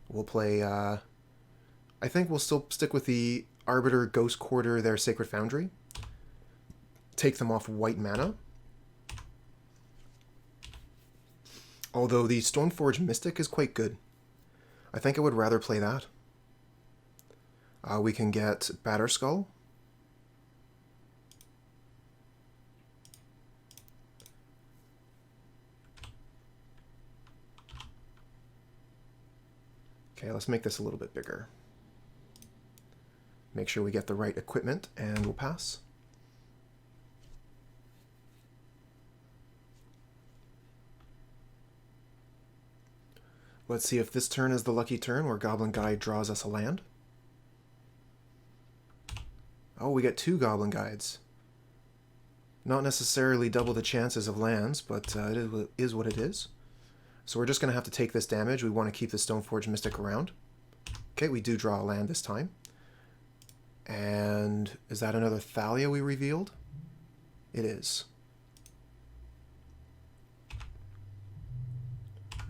We'll play, I think we'll still stick with the Arbiter, Ghost Quarter, their Sacred Foundry. Take them off white mana. Although the Stoneforge Mystic is quite good. I think I would rather play that. We can get Batterskull. Okay, let's make this a little bit bigger. Make sure we get the right equipment, and we'll pass. Let's see if this turn is the lucky turn where Goblin Guide draws us a land. Oh, we get 2 Goblin Guides. Not necessarily double the chances of lands, but it is what it is. So we're just going to have to take this damage. We want to keep the Stoneforge Mystic around. Okay, we do draw a land this time. And is that another Thalia we revealed? It is.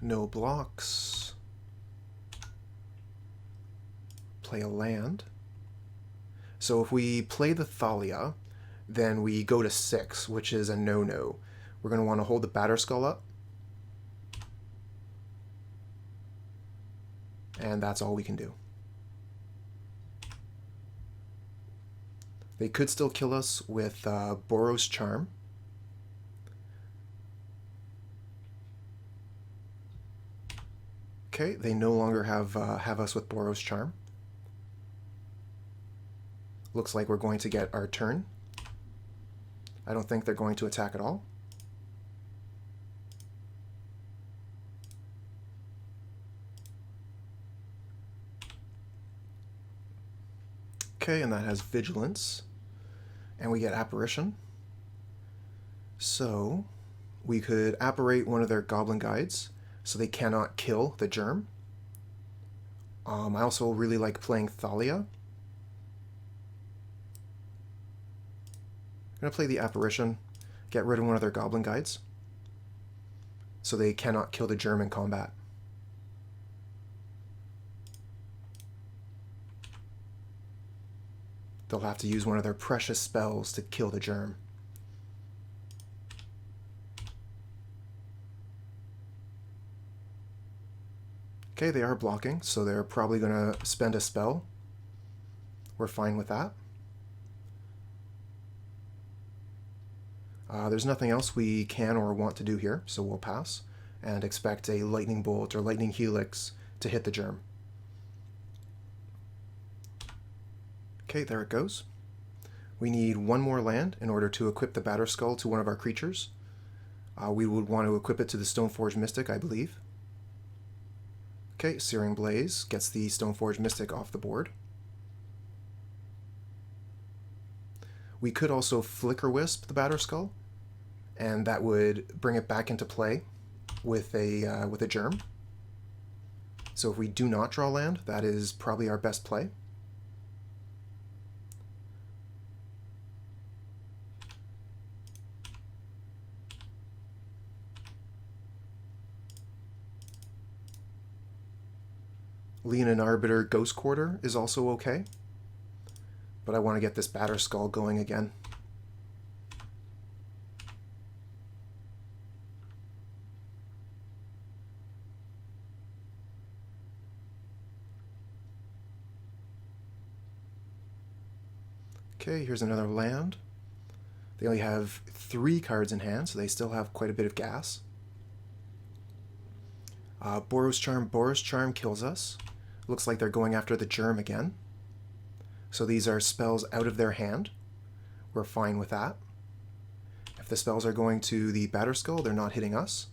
No blocks. Play a land. So if we play the Thalia, then we go to 6, which is a no-no. We're going to want to hold the Batterskull up. And that's all we can do. They could still kill us with Boros Charm. Okay, they no longer have us with Boros Charm. Looks like we're going to get our turn. I don't think they're going to attack at all. Okay, and that has Vigilance. And we get Apparition. So we could apparate one of their Goblin Guides so they cannot kill the Germ. I also really like playing Thalia. I'm going to play the Apparition, get rid of one of their Goblin Guides so they cannot kill the Germ in combat. They'll have to use one of their precious spells to kill the Germ. Okay, they are blocking, so they're probably going to spend a spell. We're fine with that. There's nothing else we can or want to do here, so we'll pass and expect a Lightning Bolt or Lightning Helix to hit the Germ. Okay, there it goes. We need one more land in order to equip the Batterskull to one of our creatures. We would want to equip it to the Stoneforge Mystic, I believe. Okay, Searing Blaze gets the Stoneforge Mystic off the board. We could also Flickerwisp the Batterskull, and that would bring it back into play with a Germ. So if we do not draw land, that is probably our best play. Leonin Arbiter Ghost Quarter is also okay, but I want to get this Batterskull going again. Okay, here's another land. They only have 3 cards in hand, so they still have quite a bit of gas. Boros Charm kills us. Looks like they're going after the Germ again. So these are spells out of their hand. We're fine with that. If the spells are going to the Batterskull, they're not hitting us.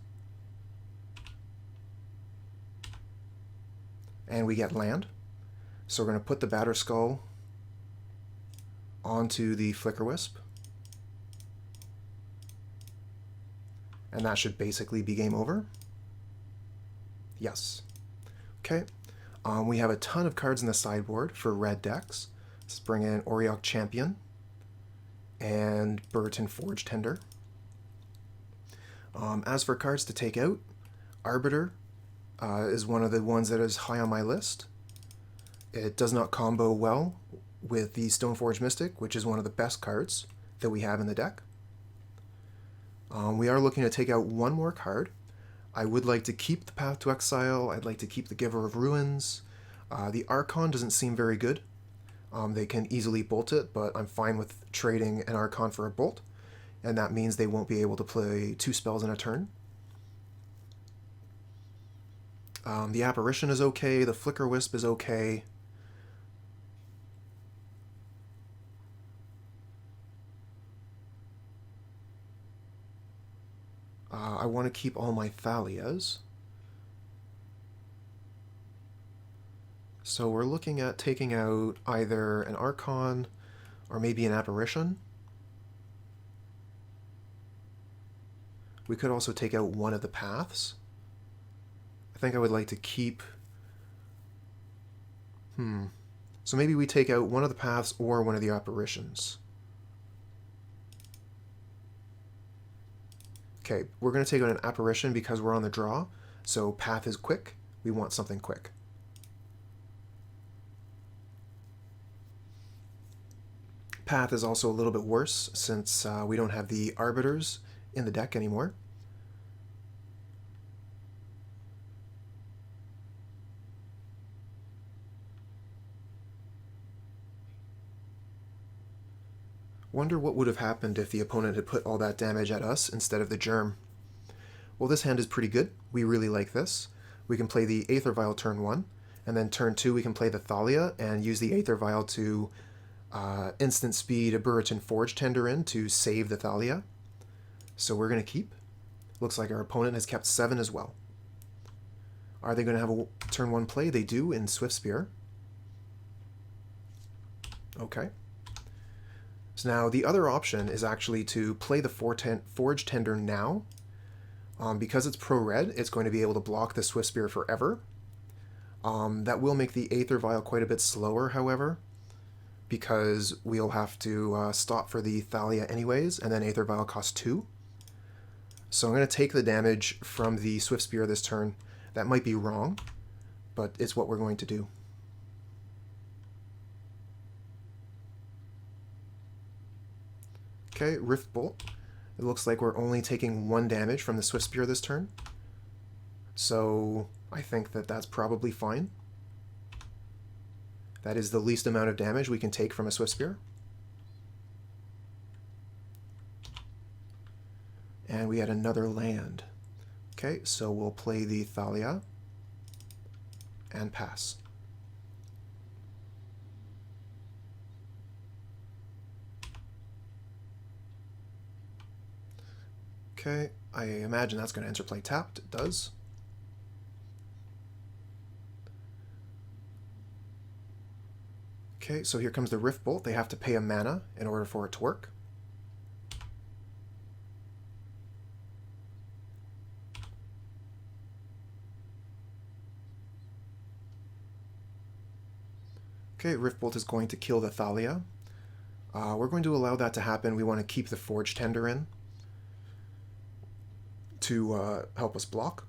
And we get land. So we're going to put the Batterskull onto the Flickerwisp. And that should basically be game over. Yes. Okay. We have a ton of cards in the sideboard for red decks. Let's bring in Auriok Champion and Burrenton Forge-Tender. As for cards to take out, Arbiter is one of the ones that is high on my list. It does not combo well with the Stoneforge Mystic, which is one of the best cards that we have in the deck. We are looking to take out one more card. I would like to keep the Path to Exile. I'd like to keep the Giver of Ruins. The Archon doesn't seem very good. They can easily bolt it, but I'm fine with trading an Archon for a bolt, and that means they won't be able to play 2 spells in a turn. The Apparition is okay. The Flickerwisp is okay. I want to keep all my Thalias. So we're looking at taking out either an Archon or maybe an Apparition. We could also take out one of the paths. I think I would like to keep... So maybe we take out one of the paths or one of the Apparitions. Okay, we're going to take out an Apparition because we're on the draw, so path is quick. We want something quick. Path is also a little bit worse since we don't have the Arbiters in the deck anymore. Wonder what would have happened if the opponent had put all that damage at us instead of the Germ. Well, this hand is pretty good. We really like this. we can play the Aether Vial turn 1, and then turn 2 we can play the Thalia and use the Aether Vial to instant speed a Burrenton Forge-Tender in to save the Thalia. So we're going to keep. Looks like our opponent has kept 7 as well. Are they going to have a turn 1 play? They do in Swift Spear. Okay. So now the other option is actually to play the Forge-Tender now. Because it's pro-red, it's going to be able to block the Swift Spear forever. That will make the Aether Vial quite a bit slower, however, because we'll have to stop for the Thalia anyways, and then Aether Vial costs 2. So I'm going to take the damage from the Swift Spear this turn. That might be wrong, but it's what we're going to do. Okay, Rift Bolt. It looks like we're only taking 1 damage from the Swift Spear this turn. So I think that that's probably fine. That is the least amount of damage we can take from a Swift Spear. And we had another land. Okay, so we'll play the Thalia and pass. Okay, I imagine that's going to interplay tapped. It does. Okay, so here comes the Rift Bolt. They have to pay a mana in order for it to work. Okay, Rift Bolt is going to kill the Thalia. We're going to allow that to happen. We want to keep the Forge-Tender in to help us block.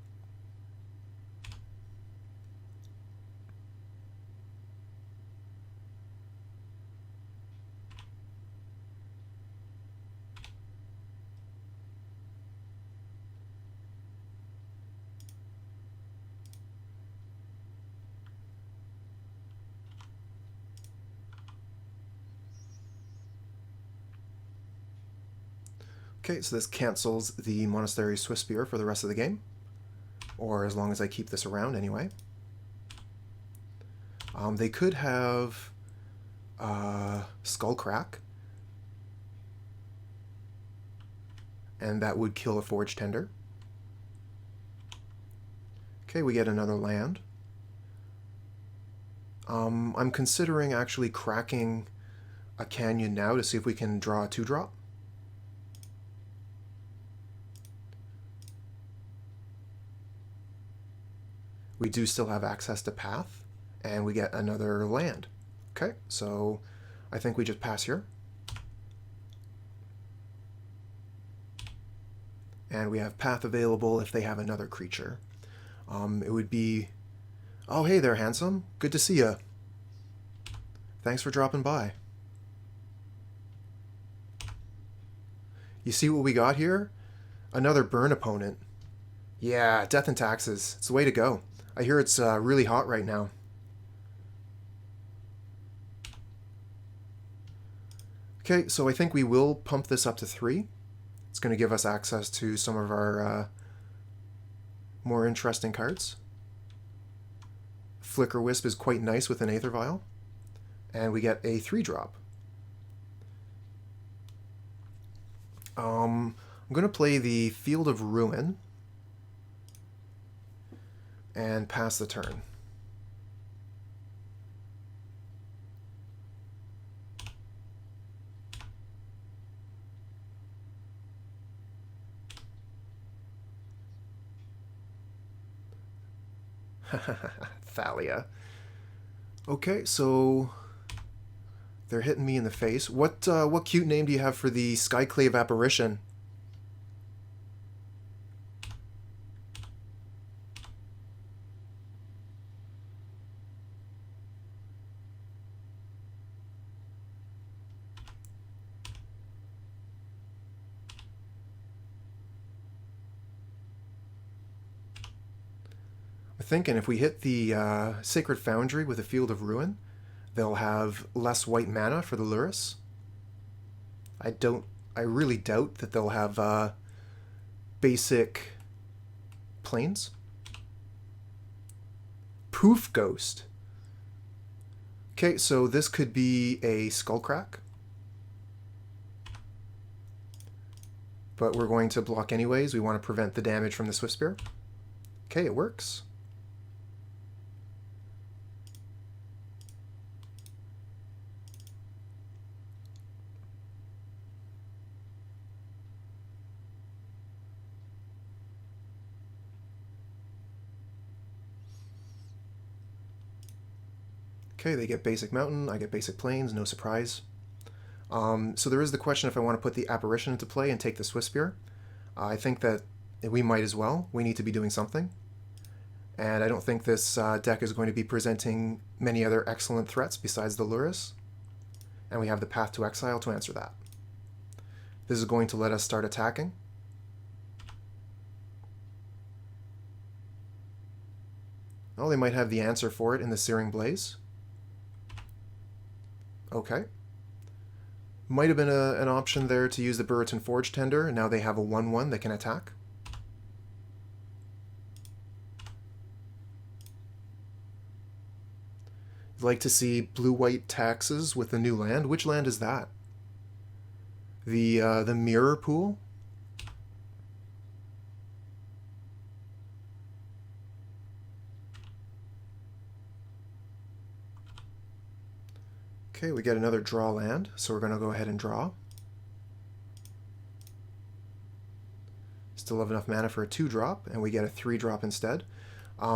Okay, so this cancels the Monastery Swift Spear for the rest of the game, or as long as I keep this around anyway. They could have Skullcrack, and that would kill a Forge-Tender. Okay, we get another land. I'm considering actually cracking a canyon now to see if we can draw a 2-drop. We do still have access to path, and we get another land. Okay, so I think we just pass here. And we have path available if they have another creature. It would be... Oh, hey there, handsome. Good to see ya. Thanks for dropping by. You see what we got here? Another burn opponent. Yeah, Death and Taxes. It's the way to go. I hear it's really hot right now. Okay, so I think we will pump this up to 3. It's going to give us access to some of our more interesting cards. Flickerwisp is quite nice with an Aether Vial. And we get a 3-drop. I'm going to play the Field of Ruin and pass the turn. Thalia. Okay, so they're hitting me in the face. What cute name do you have for the Skyclave Apparition? Thinking if we hit the Sacred Foundry with a Field of Ruin, they'll have less white mana for the Lurrus. I really doubt that they'll have basic planes. Poof Ghost. Okay, so this could be a Skullcrack. But we're going to block anyways. We want to prevent the damage from the Swiftspear. Okay, it works. Okay, they get basic mountain, I get basic plains, no surprise. So there is the question if I want to put the apparition into play and take the Swiftspear. I think that we might as well. We need to be doing something. And I don't think this deck is going to be presenting many other excellent threats besides the Lurrus. And we have the Path to Exile to answer that. This is going to let us start attacking. Oh, they might have the answer for it in the Searing Blaze. Okay. Might have been an option there to use the Burrenton Forge-Tender, and now they have a 1/1 that can attack. I'd like to see blue-white taxes with the new land. Which land is that? The Mirror Pool? Okay, we get another draw land, so we're going to go ahead and draw. Still have enough mana for a 2-drop, and we get a 3-drop instead.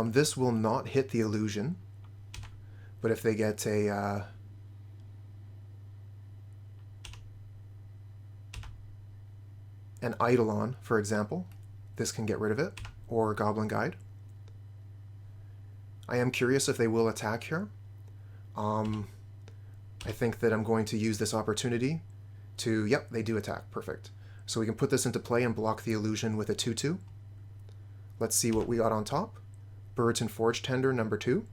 This will not hit the illusion, but if they get a an Eidolon, for example, this can get rid of it, or Goblin Guide. I am curious if they will attack here. I think that I'm going to use this opportunity to... Yep, they do attack. Perfect. So we can put this into play and block the illusion with a 2/2. Let's see what we got on top. Burrenton Forge-Tender number 2.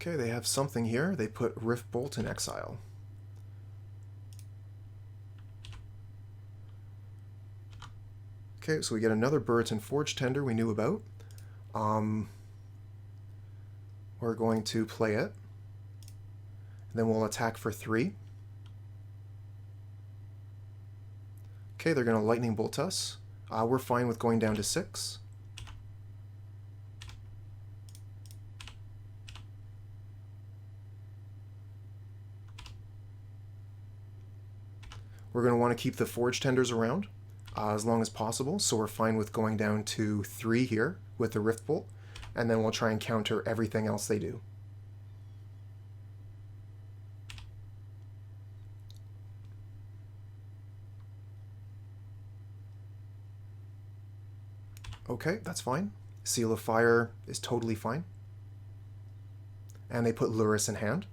Okay, they have something here. They put Rift Bolt in exile. Okay, so we get another Burrenton Forge-Tender we knew about. We're going to play it. Then we'll attack for 3. Okay, they're going to Lightning Bolt us. We're fine with going down to 6. We're going to want to keep the Forge-Tenders around as long as possible, so we're fine with going down to 3 here with the Rift Bolt, and then we'll try and counter everything else they do. Okay, that's fine. Seal of Fire is totally fine. And they put Lurrus in hand,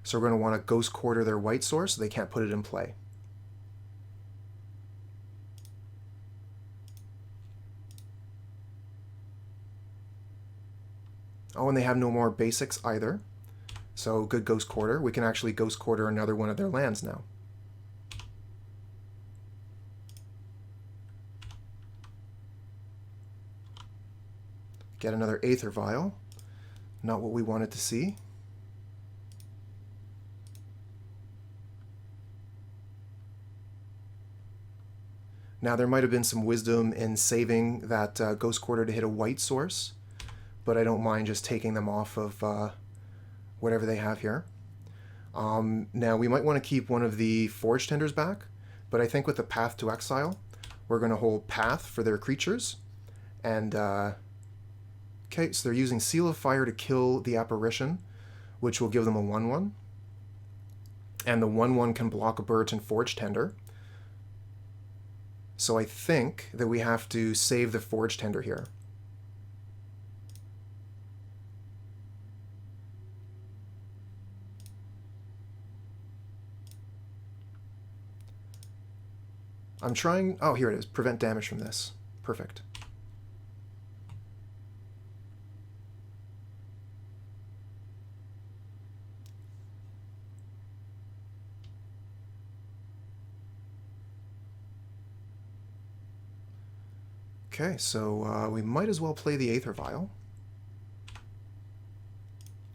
so we're going to want to Ghost Quarter their white source so they can't put it in play. Oh, and they have no more basics either. So good Ghost Quarter. We can actually Ghost Quarter another one of their lands now. Get another Aether Vial. Not what we wanted to see. Now there might have been some wisdom in saving that Ghost Quarter to hit a white source, but I don't mind just taking them off of whatever they have here. Now, we might want to keep one of the Forge-Tenders back, but I think with the Path to Exile, we're going to hold Path for their creatures. And, okay, so they're using Seal of Fire to kill the Apparition, which will give them a 1/1. And the 1/1 can block a Burrenton Forge-Tender. So I think that we have to save the Forge-Tender here. I'm trying... Oh, here it is. Prevent damage from this. Perfect. Okay, so we might as well play the Aether Vial.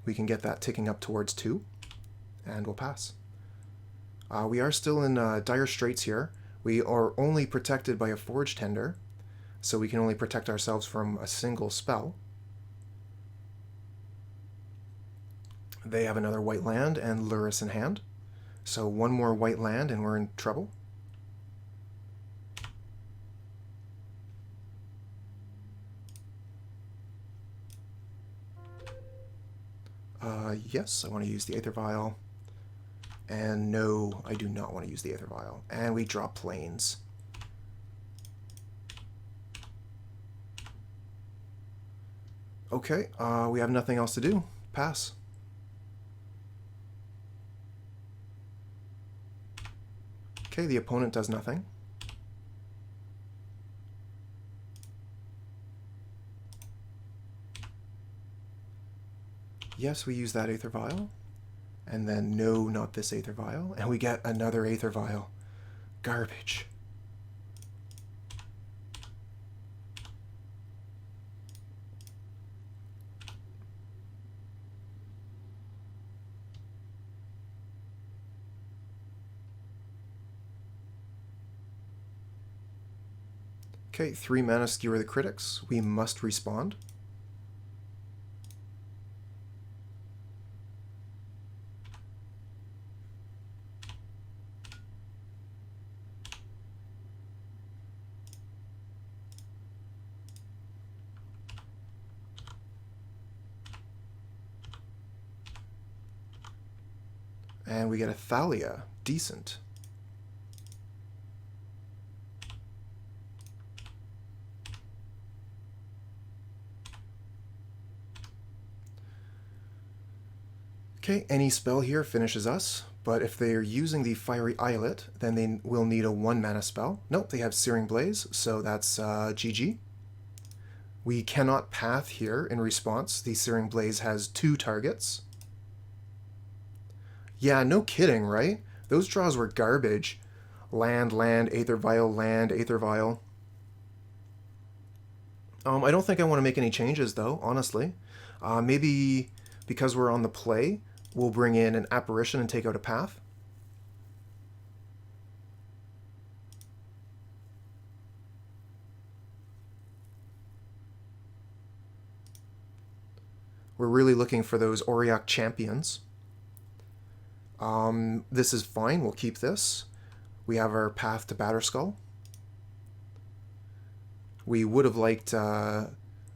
We can get that ticking up towards 2, and we'll pass. We are still in dire straits here. We are only protected by a Forge-Tender, so we can only protect ourselves from a single spell. They have another white land and Lurrus in hand, so one more white land and we're in trouble. Yes, I want to use the Aether Vial. And no, I do not want to use the Aether Vial. And we drop planes. Okay, we have nothing else to do. Pass. Okay, the opponent does nothing. Yes, we use that Aether Vial. And then, no, not this Aether Vial. And we get another Aether Vial. Garbage. Okay, 3 mana Skewer the Critics. We must respond. And we get a Thalia. Decent. Okay, any spell here finishes us, but if they are using the Fiery Eyelet, then they will need a 1 mana spell. Nope, they have Searing Blaze, so that's GG. We cannot path here in response. The Searing Blaze has 2 targets. Yeah, no kidding, right? Those draws were garbage. Land, land, Aether Vial, land, Aether Vial. I don't think I want to make any changes, though, honestly. Maybe because we're on the play, we'll bring in an Apparition and take out a path. We're really looking for those Auriok Champions. This is fine, we'll keep this. We have our path to Batterskull. We would have liked a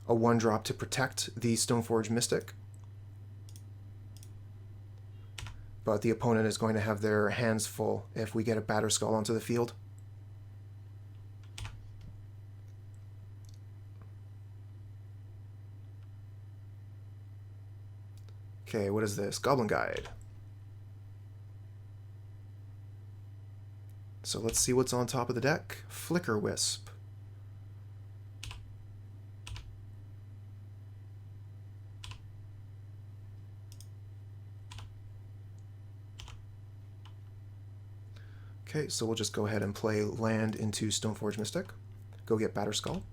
1-drop to protect the Stoneforge Mystic. But the opponent is going to have their hands full if we get a Batterskull onto the field. Okay, what is this? Goblin Guide. So let's see what's on top of the deck. Flickerwisp. Okay, so we'll just go ahead and play land into Stoneforge Mystic. Go get Batterskull.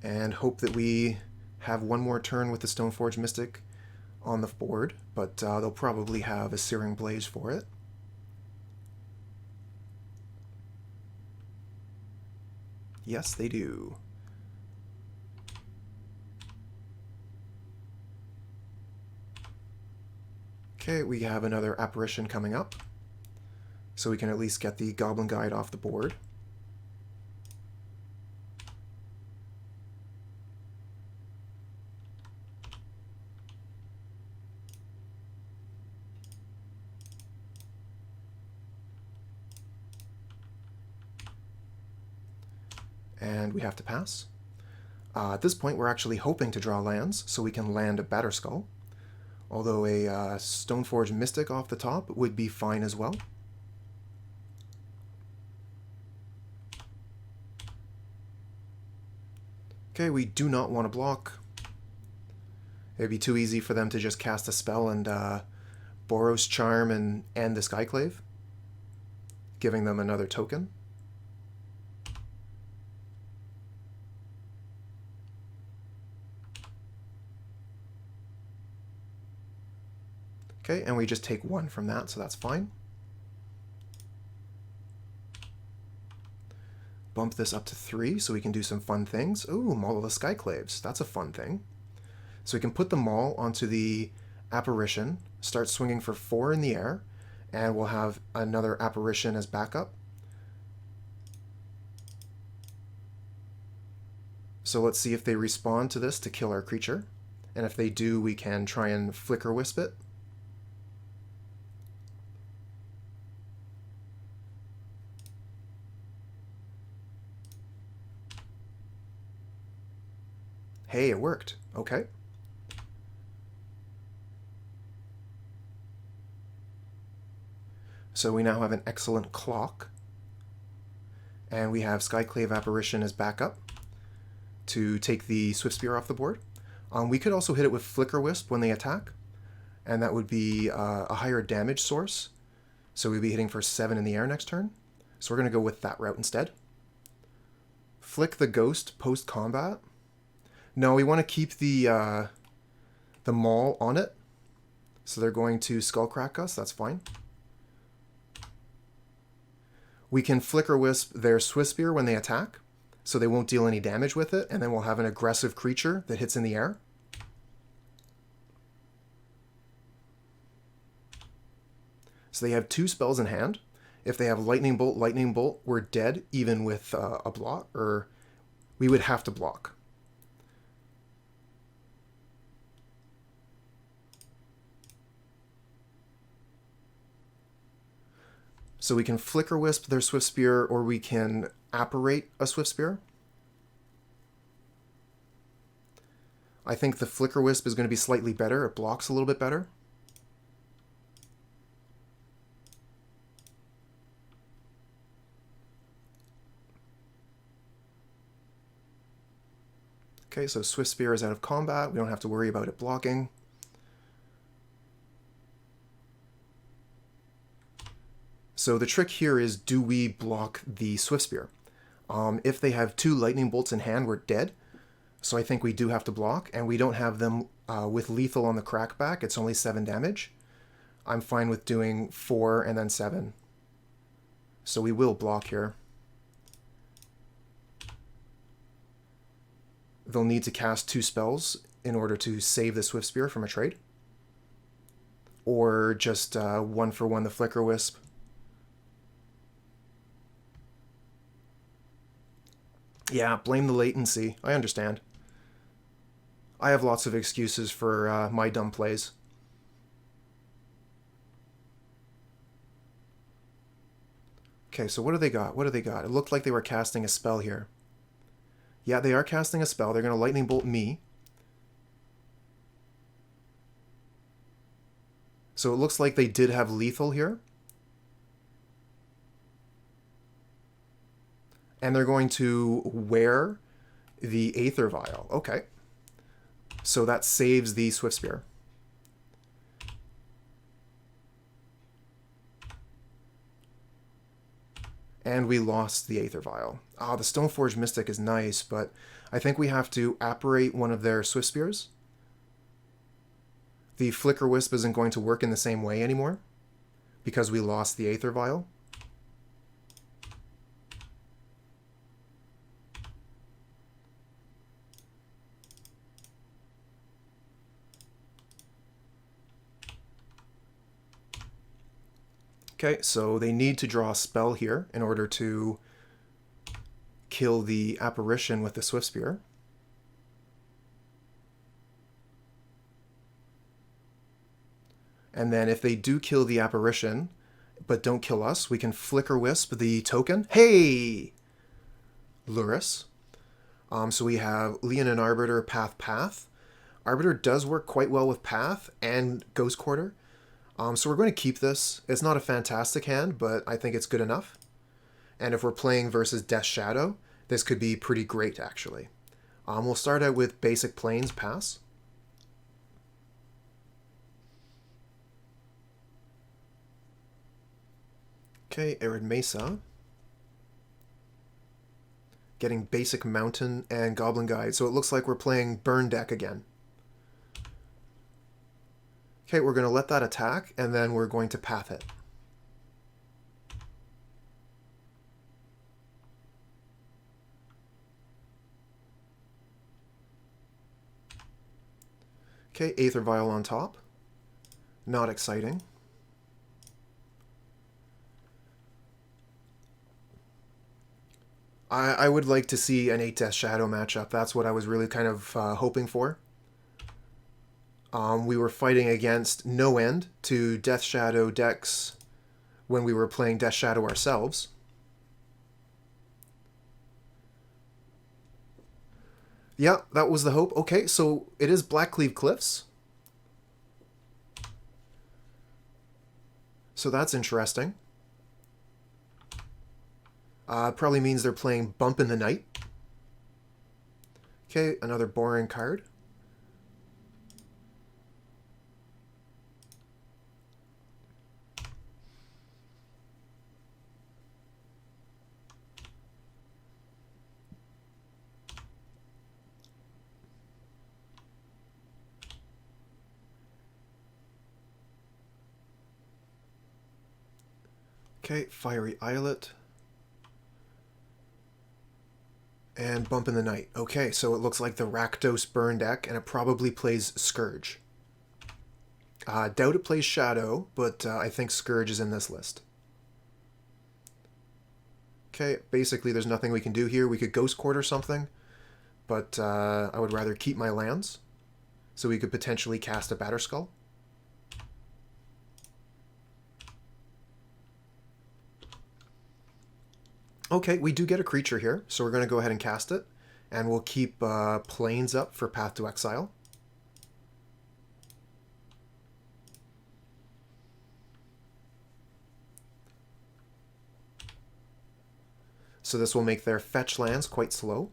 And hope that we have one more turn with the Stoneforge Mystic on the board, but they'll probably have a Searing Blaze for it. Yes, they do. Okay, we have another Apparition coming up, so we can at least get the Goblin Guide off the board. And we have to pass. At this point, we're actually hoping to draw lands, so we can land a Batterskull. Although a Stoneforge Mystic off the top would be fine as well. Okay, we do not want to block. It'd be too easy for them to just cast a spell and Boros Charm and end the Skyclave, giving them another token. Okay, and we just take 1 from that, so that's fine. Bump this up to 3 so we can do some fun things. Ooh, Maul of the Skyclaves. That's a fun thing. So we can put the Maul onto the Apparition, start swinging for 4 in the air, and we'll have another Apparition as backup. So let's see if they respond to this to kill our creature. And if they do, we can try and Flickerwisp it. Hey, it worked. Okay. So we now have an excellent clock. And we have Skyclave Apparition as backup to take the Swift Spear off the board. We could also hit it with Flickerwisp when they attack. And that would be a higher damage source. So we'd be hitting for 7 in the air next turn. So we're going to go with that route instead. Flick the Ghost post-combat. No, we want to keep the Maul on it. So they're going to Skullcrack us. That's fine. We can Flickerwisp their Swift Spear when they attack, so they won't deal any damage with it, and then we'll have an aggressive creature that hits in the air. So they have 2 spells in hand. If they have Lightning Bolt, we're dead, even with a block, or we would have to block. So we can Flickerwisp their Swift Spear, or we can Apparate a Swift Spear. I think the Flickerwisp is going to be slightly better. It blocks a little bit better. Okay, so Swift Spear is out of combat. We don't have to worry about it blocking. So the trick here is, do we block the Swift Spear? If they have 2 Lightning Bolts in hand, we're dead. So I think we do have to block, and we don't have them with lethal on the crackback. It's only 7 damage. I'm fine with doing 4 and then 7. So we will block here. They'll need to cast 2 spells in order to save the Swift Spear from a trade. Or just 1 for 1 the Flickerwisp. Yeah, blame the latency. I understand. I have lots of excuses for my dumb plays. Okay, so what do they got? What do they got? It looked like they were casting a spell here. Yeah, they are casting a spell. They're going to Lightning Bolt me. So it looks like they did have lethal here. And they're going to wear the Aether Vial. Okay. So that saves the Swift Spear. And we lost the Aether Vial. Ah, the Stoneforge Mystic is nice, but I think we have to apparate one of their Swift Spears. The Flickerwisp isn't going to work in the same way anymore because we lost the Aether Vial. Okay, so they need to draw a spell here in order to kill the Apparition with the Swift Spear. And then if they do kill the Apparition, but don't kill us, we can Flickerwisp the token. Hey! Luris. So we have Leonin Arbiter, Path. Arbiter does work quite well with Path and Ghost Quarter. So we're going to keep this. It's not a fantastic hand, but I think it's good enough. And if we're playing versus Death Shadow, this could be pretty great, actually. We'll start out with basic Plains Pass. Okay, Arid Mesa. Getting basic Mountain and Goblin Guide, so it looks like we're playing Burn deck again. Okay, we're going to let that attack, and then we're going to Path it. Okay, Aether Vial on top. Not exciting. I would like to see an 8 Death Shadow matchup. That's what I was really kind of hoping for. We were fighting against no end to Death Shadow decks when we were playing Death Shadow ourselves. Yeah, that was the hope. Okay, so it is Blackcleave Cliffs. So that's interesting. Probably means they're playing Bump in the Night. Okay, another boring card. Okay, Fiery Islet. And Bump in the Night. Okay, so it looks like the Rakdos burn deck, and it probably plays Scourge. Doubt it plays Shadow, but I think Scourge is in this list. Okay, basically there's nothing we can do here. We could Ghost Quarter something, but I would rather keep my lands, so we could potentially cast a Batterskull. Okay, we do get a creature here, so we're going to go ahead and cast it. And we'll keep Plains up for Path to Exile. So this will make their fetch lands quite slow.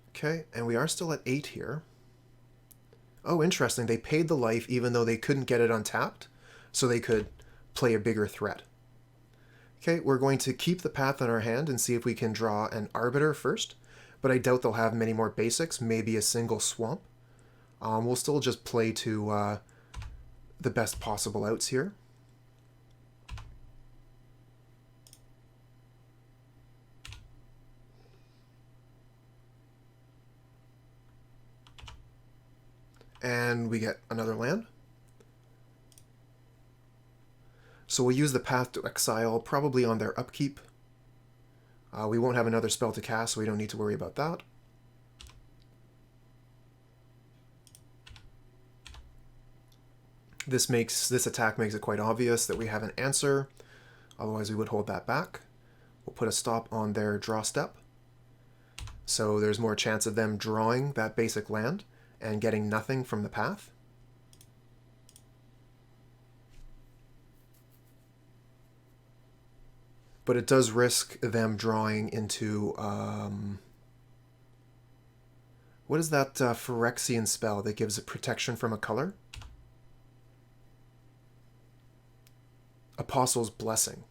Okay, and we are still at 8 here. Oh, interesting. They paid the life even though they couldn't get it untapped, so they could play a bigger threat. Okay, we're going to keep the Path in our hand and see if we can draw an Arbiter first, but I doubt they'll have many more basics, maybe a single Swamp. We'll still just play to the best possible outs here. And we get another land. So we'll use the Path to Exile probably on their upkeep. We won't have another spell to cast, so we don't need to worry about that. This attack makes it quite obvious that we have an answer, otherwise we would hold that back. We'll put a stop on their draw step, so there's more chance of them drawing that basic land and getting nothing from the Path. But it does risk them drawing into... what is that Phyrexian spell that gives it protection from a color? Apostle's Blessing.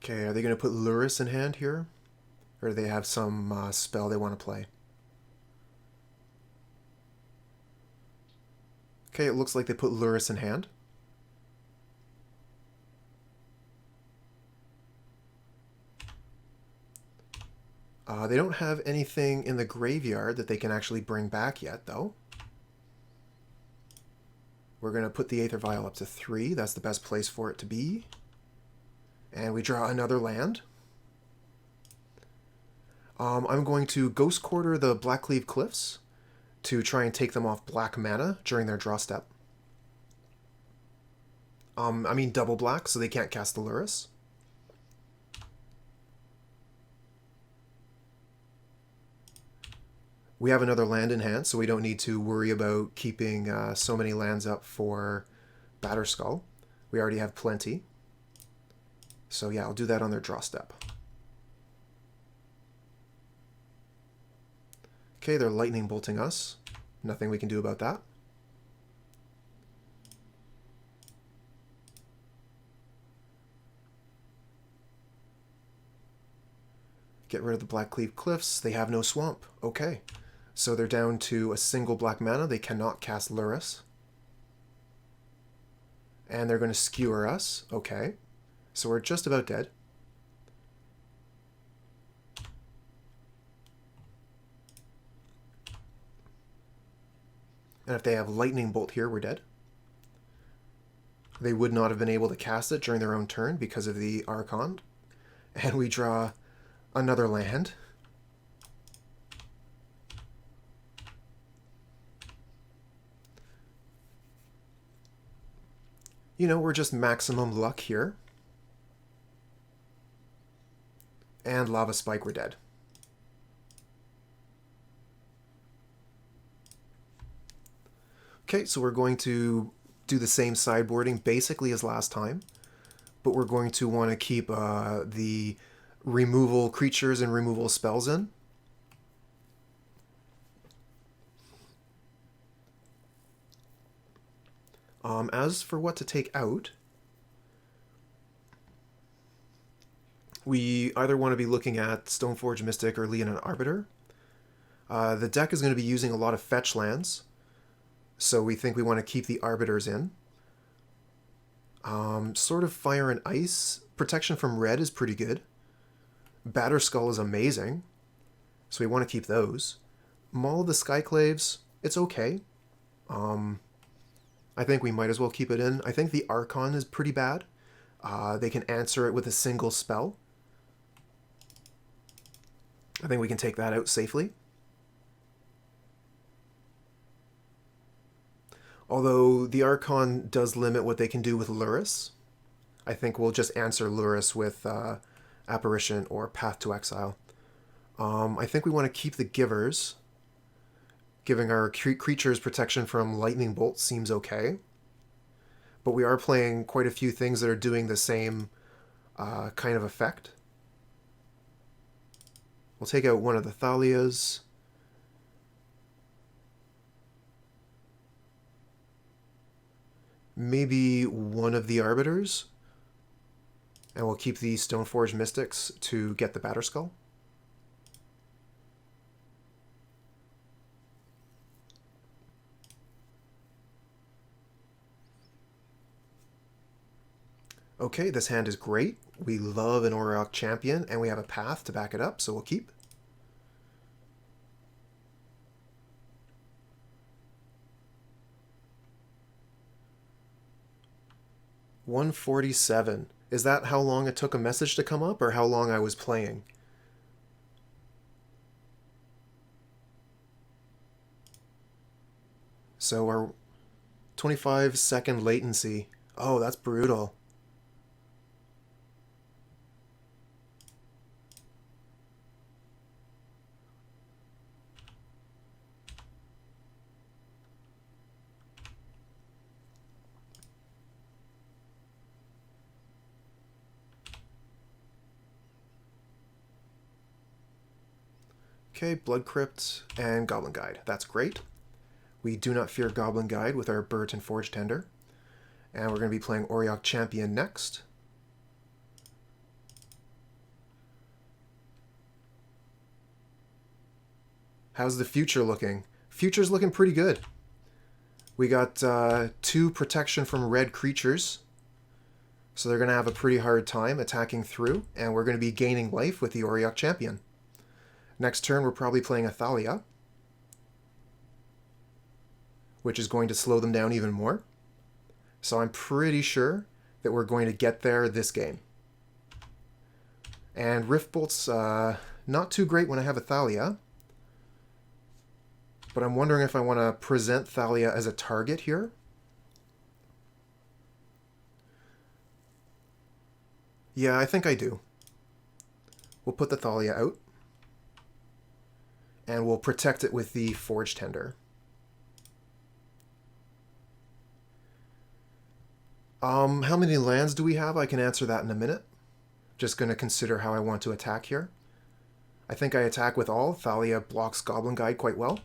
Okay, are they going to put Lurrus in hand here? Or do they have some spell they want to play? Okay, it looks like they put Lurrus in hand. They don't have anything in the graveyard that they can actually bring back yet, though. We're going to put the Aether Vial up to 3. That's the best place for it to be. And we draw another land. I'm going to Ghost Quarter the Blackcleave Cliffs to try and take them off black mana during their draw step. I mean double black, so they can't cast the Lurrus. We have another land in hand, so we don't need to worry about keeping so many lands up for Batterskull. We already have plenty. So yeah, I'll do that on their draw step. Okay, they're lightning bolting us. Nothing we can do about that. Get rid of the Blackcleave Cliffs. They have no swamp. Okay. So they're down to a single black mana. They cannot cast Lurrus. And they're going to skewer us. Okay. So we're just about dead. And if they have Lightning Bolt here, we're dead. They would not have been able to cast it during their own turn because of the Archon. And we draw another land. You know, we're just maximum luck here. And Lava Spike, we're dead. Okay, so we're going to do the same sideboarding basically as last time, but we're going to want to keep the removal creatures and removal spells in. As for what to take out, we either want to be looking at Stoneforge Mystic or Leonin Arbiter. The deck is going to be using a lot of fetch lands, so we think we want to keep the Arbiters in. Sort of Fire and Ice. Protection from red is pretty good. Batterskull is amazing, so we want to keep those. Maul of the Skyclaves, it's okay. I think we might as well keep it in. I think the Archon is pretty bad. They can answer it with a single spell. I think we can take that out safely. Although the Archon does limit what they can do with Lurrus. I think we'll just answer Lurrus with Apparition or Path to Exile. I think we want to keep the Givers. Giving our creatures protection from Lightning Bolt seems okay. But we are playing quite a few things that are doing the same kind of effect. We'll take out one of the Thalias. Maybe one of the Arbiters. And we'll keep the Stoneforge Mystics to get the Batterskull. Okay, this hand is great. We love an Auriok Champion, and we have a path to back it up, so we'll keep. $147. Is that how long it took a message to come up, or how long I was playing? So our 25-second latency. Oh, that's brutal. Okay, Blood Crypt and Goblin Guide. That's great. We do not fear Goblin Guide with our Burrenton Forge-Tender. And we're going to be playing Auriok Champion next. How's the future looking? Future's looking pretty good. We got 2 protection from red creatures. So they're going to have a pretty hard time attacking through. And we're going to be gaining life with the Auriok Champion. Next turn, we're probably playing a Thalia, which is going to slow them down even more. So I'm pretty sure that we're going to get there this game. And Rift Bolt's not too great when I have a Thalia. But I'm wondering if I want to present Thalia as a target here. Yeah, I think I do. We'll put the Thalia out. And we'll protect it with the Forge-Tender. How many lands do we have? I can answer that in a minute. Just going to consider how I want to attack here. I think I attack with all. Thalia blocks Goblin Guide quite well.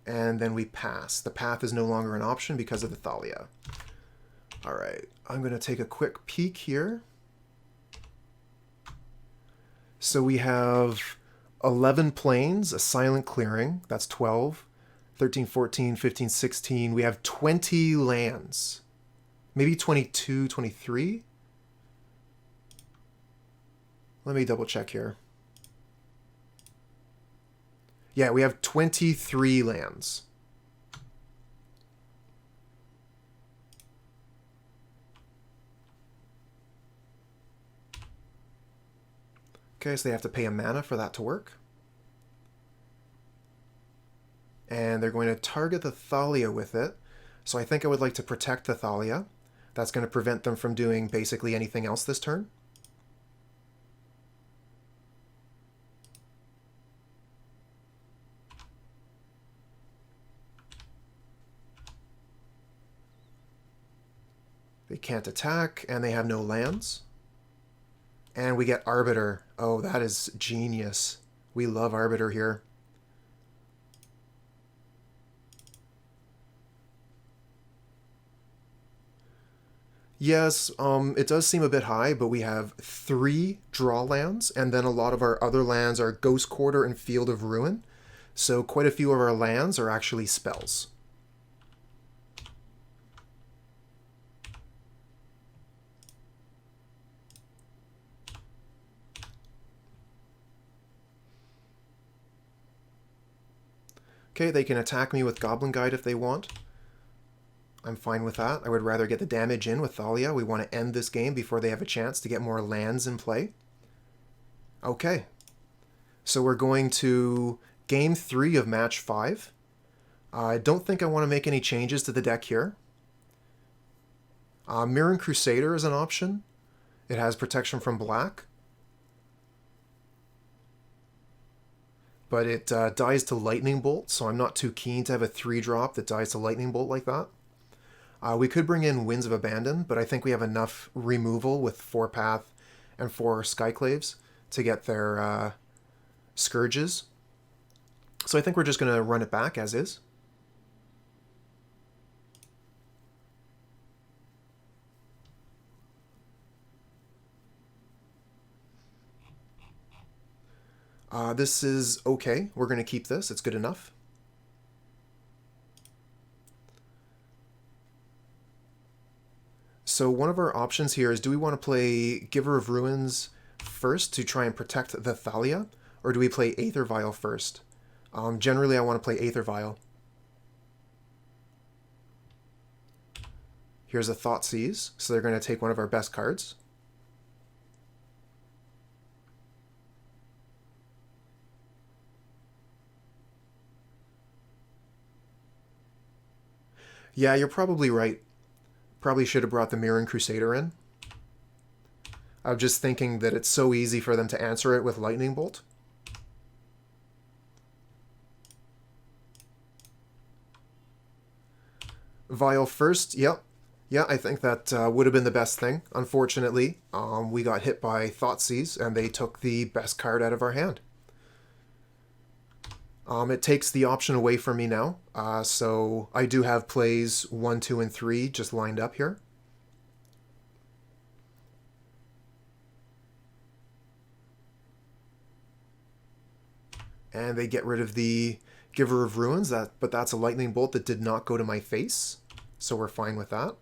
And then we pass. The path is no longer an option because of the Thalia. Alright, I'm going to take a quick peek here. So we have 11 planes, a silent clearing, that's 12, 13, 14, 15, 16. We have 20 lands. Maybe 22, 23? Let me double check here. Yeah, we have 23 lands. Okay, so they have to pay a mana for that to work. And they're going to target the Thalia with it. So I think I would like to protect the Thalia. That's going to prevent them from doing basically anything else this turn. They can't attack, and they have no lands. And we get Arbiter. Oh, that is genius. We love Arbiter here. Yes, it does seem a bit high, but we have 3 draw lands, and then a lot of our other lands are Ghost Quarter and Field of Ruin. So quite a few of our lands are actually spells. Okay, they can attack me with Goblin Guide if they want. I'm fine with that. I would rather get the damage in with Thalia. We want to end this game before they have a chance to get more lands in play. Okay. So we're going to Game 3 of Match 5. I don't think I want to make any changes to the deck here. Mirran Crusader is an option. It has protection from black. But it dies to Lightning Bolt, so I'm not too keen to have a 3-drop that dies to Lightning Bolt like that. We could bring in Winds of Abandon, but I think we have enough removal with 4 Path and 4 Skyclaves to get their Scourges. So I think we're just going to run it back as is. This is okay. We're going to keep this. It's good enough. So one of our options here is, do we want to play Giver of Ruins first to try and protect the Thalia, or do we play Aether Vial first? Generally, I want to play Aether Vial. Here's a Thoughtseize, so they're going to take one of our best cards. Yeah, you're probably right. Probably should have brought the Mirran Crusader in. I'm just thinking that it's so easy for them to answer it with Lightning Bolt. Vial first, yep. Yeah, I think that would have been the best thing. Unfortunately, we got hit by Thoughtseize, and they took the best card out of our hand. It takes the option away from me now, so I do have plays 1, 2, and 3 just lined up here. And they get rid of the Giver of Ruins, but that's a Lightning Bolt that did not go to my face, so we're fine with that.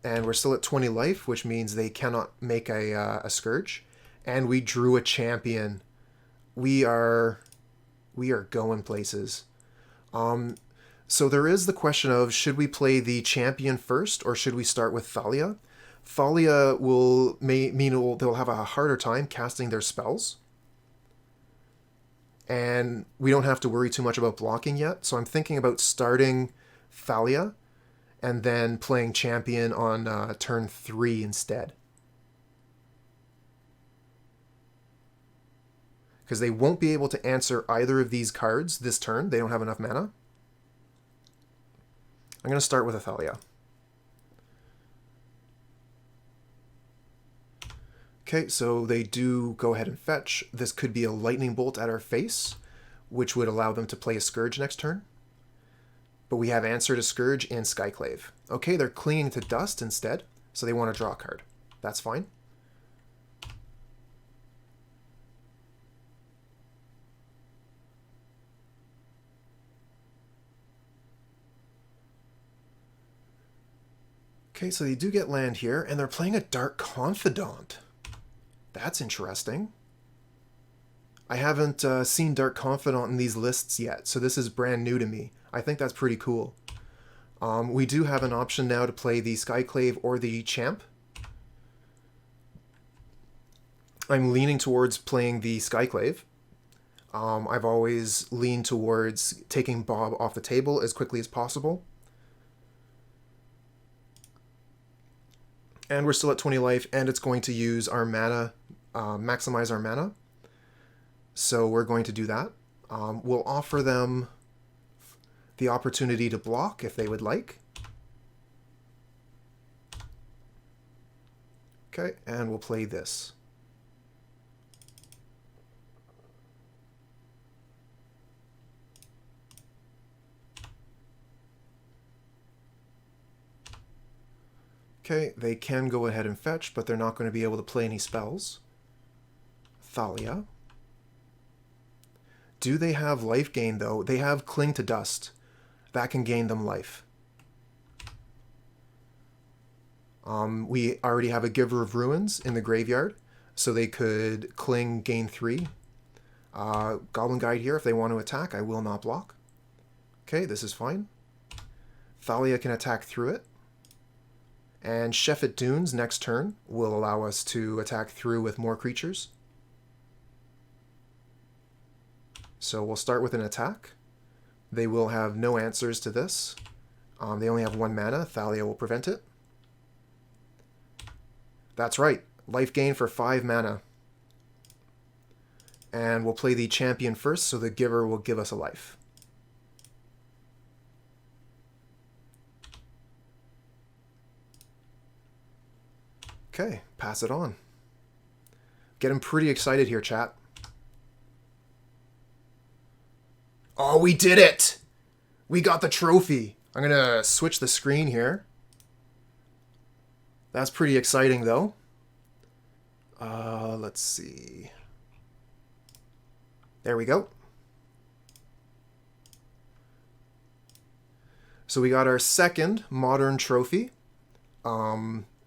And we're still at 20 life, which means they cannot make a Scourge. And we drew a Champion. We are going places. So there is the question of, should we play the Champion first, or should we start with Thalia? Thalia they'll have a harder time casting their spells. And we don't have to worry too much about blocking yet. So I'm thinking about starting Thalia and then playing Champion on turn 3 instead. Because they won't be able to answer either of these cards this turn. They don't have enough mana. I'm going to start with a Thalia. Okay, so they do go ahead and fetch. This could be a lightning bolt at our face, which would allow them to play a Scourge next turn. But we have answer to Scourge in Skyclave. Okay, they're clinging to dust instead, so they want to draw a card. That's fine. Okay, so they do get land here, and they're playing a Dark Confidant. That's interesting. I haven't seen Dark Confidant in these lists yet, so this is brand new to me. I think that's pretty cool. We do have an option now to play the Skyclave or the Champ. I'm leaning towards playing the Skyclave. I've always leaned towards taking Bob off the table as quickly as possible. And we're still at 20 life, and it's going to use our mana, maximize our mana. So we're going to do that. We'll offer them the opportunity to block if they would like. Okay, and we'll play this. Okay, they can go ahead and fetch, but they're not going to be able to play any spells. Thalia. Do they have life gain, though? They have Cling to Dust. That can gain them life. We already have a Giver of Ruins in the graveyard, so they could Cling, gain 3. Goblin Guide here, if they want to attack, I will not block. Okay, this is fine. Thalia can attack through it. And Shefet Dunes next turn will allow us to attack through with more creatures. So we'll start with an attack. They will have no answers to this. They only have 1 mana. Thalia will prevent it. That's right. Life gain for 5 mana. And we'll play the Champion first, so the Giver will give us a life. Okay, pass it on. Getting pretty excited here, chat. Oh, we did it! We got the trophy. I'm going to switch the screen here. That's pretty exciting, though. Let's see. There we go. So we got our second modern trophy.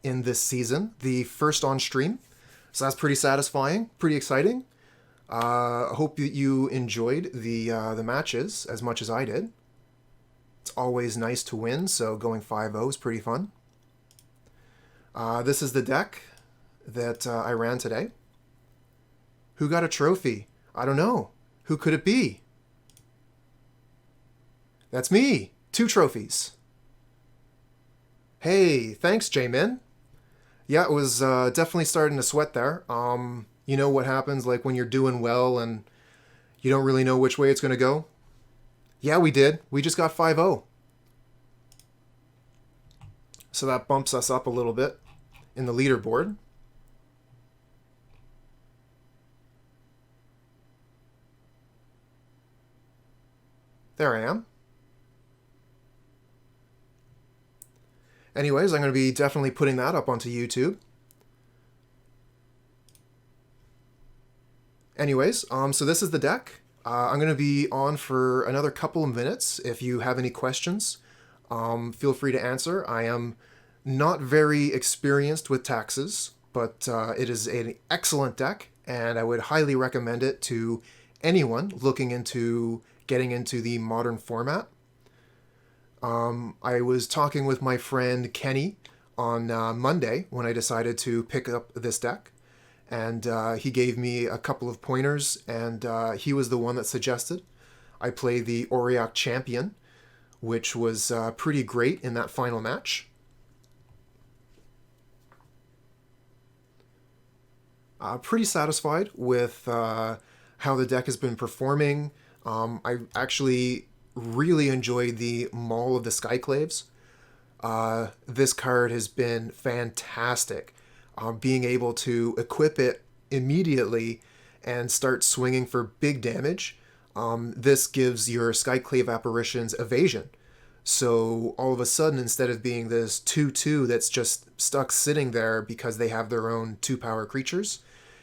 In this season, the first on stream. So that's pretty satisfying, pretty exciting. I hope that you enjoyed the matches as much as I did. It's always nice to win, so going 5-0 is pretty fun. This is the deck that I ran today. Who got a trophy? I don't know. Who could it be? That's me. 2 trophies. Hey, thanks, J-Min. Yeah, it was definitely starting to sweat there. You know what happens like when you're doing well and you don't really know which way it's going to go? Yeah, we did. We just got 5-0. So that bumps us up a little bit in the leaderboard. There I am. Anyways, I'm going to be definitely putting that up onto YouTube. Anyways, so this is the deck. I'm going to be on for another couple of minutes. If you have any questions, feel free to answer. I am not very experienced with taxes, but it is an excellent deck, and I would highly recommend it to anyone looking into getting into the modern format. I was talking with my friend Kenny on Monday when I decided to pick up this deck. And he gave me a couple of pointers, and he was the one that suggested I play the Auriok Champion, which was pretty great in that final match. Pretty satisfied with how the deck has been performing. I actually really enjoyed the Maul of the Skyclaves. This card has been fantastic. Being able to equip it immediately and start swinging for big damage. This gives your Skyclave Apparitions evasion. So all of a sudden, instead of being this 2/2 that's just stuck sitting there because they have their own 2-power creatures,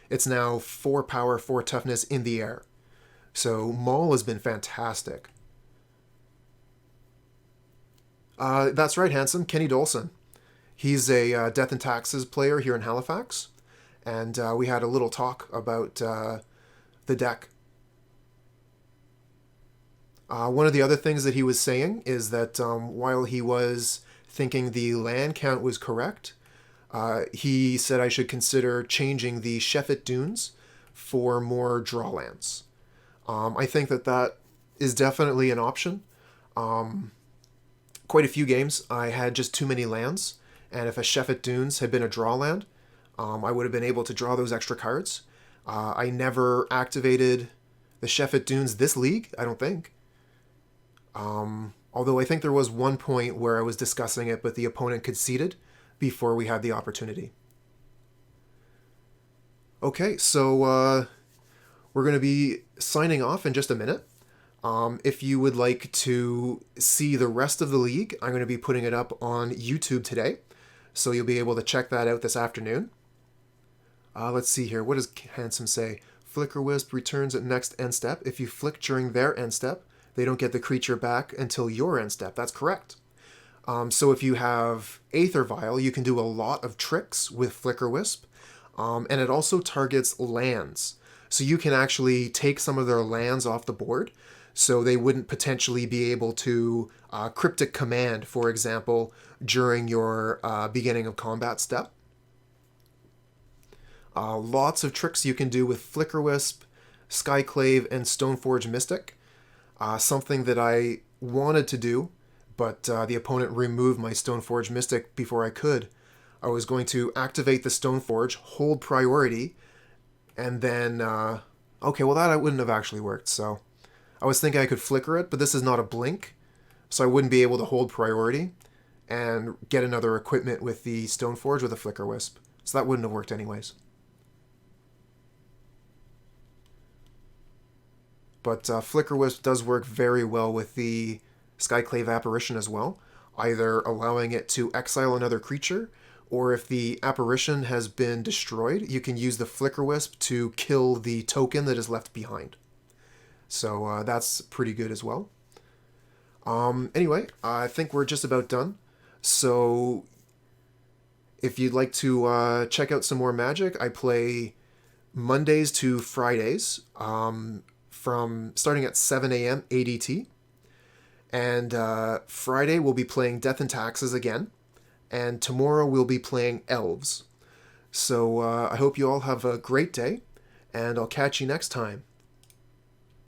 it's now 4 power, 4 toughness in the air. So Maul has been fantastic. That's right, handsome. Kenny Dolson. He's a Death and Taxes player here in Halifax. And we had a little talk about the deck. One of the other things that he was saying is that while he was thinking the land count was correct, he said I should consider changing the Shefet Dunes for more draw lands. I think that that is definitely an option. Quite a few games I had just too many lands, and if a Shefet Dunes had been a draw land, I would have been able to draw those extra cards. I never activated the Shefet Dunes this league, I don't think. Although I think there was one point where I was discussing it, but the opponent conceded before we had the opportunity. Okay, so we're going to be signing off in just a minute. If you would like to see the rest of the league, I'm going to be putting it up on YouTube today, so you'll be able to check that out this afternoon. Let's see here. What does Handsome say? Flickerwisp returns at next end step. If you flick during their end step, they don't get the creature back until your end step. That's correct. So if you have Aether Vial, you can do a lot of tricks with Flickerwisp, and it also targets lands. So you can actually take some of their lands off the board, so they wouldn't potentially be able to Cryptic Command, for example, during your beginning of combat step. Lots of tricks you can do with Flickerwisp, Skyclave, and Stoneforge Mystic. Something that I wanted to do, but the opponent removed my Stoneforge Mystic before I could. I was going to activate the Stoneforge, hold priority, and then... okay, well that wouldn't have actually worked, so... I was thinking I could flicker it, but this is not a blink, so I wouldn't be able to hold priority and get another equipment with the Stoneforge with a Flickerwisp. So that wouldn't have worked anyways. But Flickerwisp does work very well with the Skyclave Apparition as well, either allowing it to exile another creature, or if the apparition has been destroyed, you can use the Flickerwisp to kill the token that is left behind. So that's pretty good as well. Anyway, I think we're just about done. So if you'd like to check out some more Magic, I play Mondays to Fridays from starting at 7 a.m. ADT. And Friday we'll be playing Death and Taxes again. And tomorrow we'll be playing Elves. So I hope you all have a great day, and I'll catch you next time.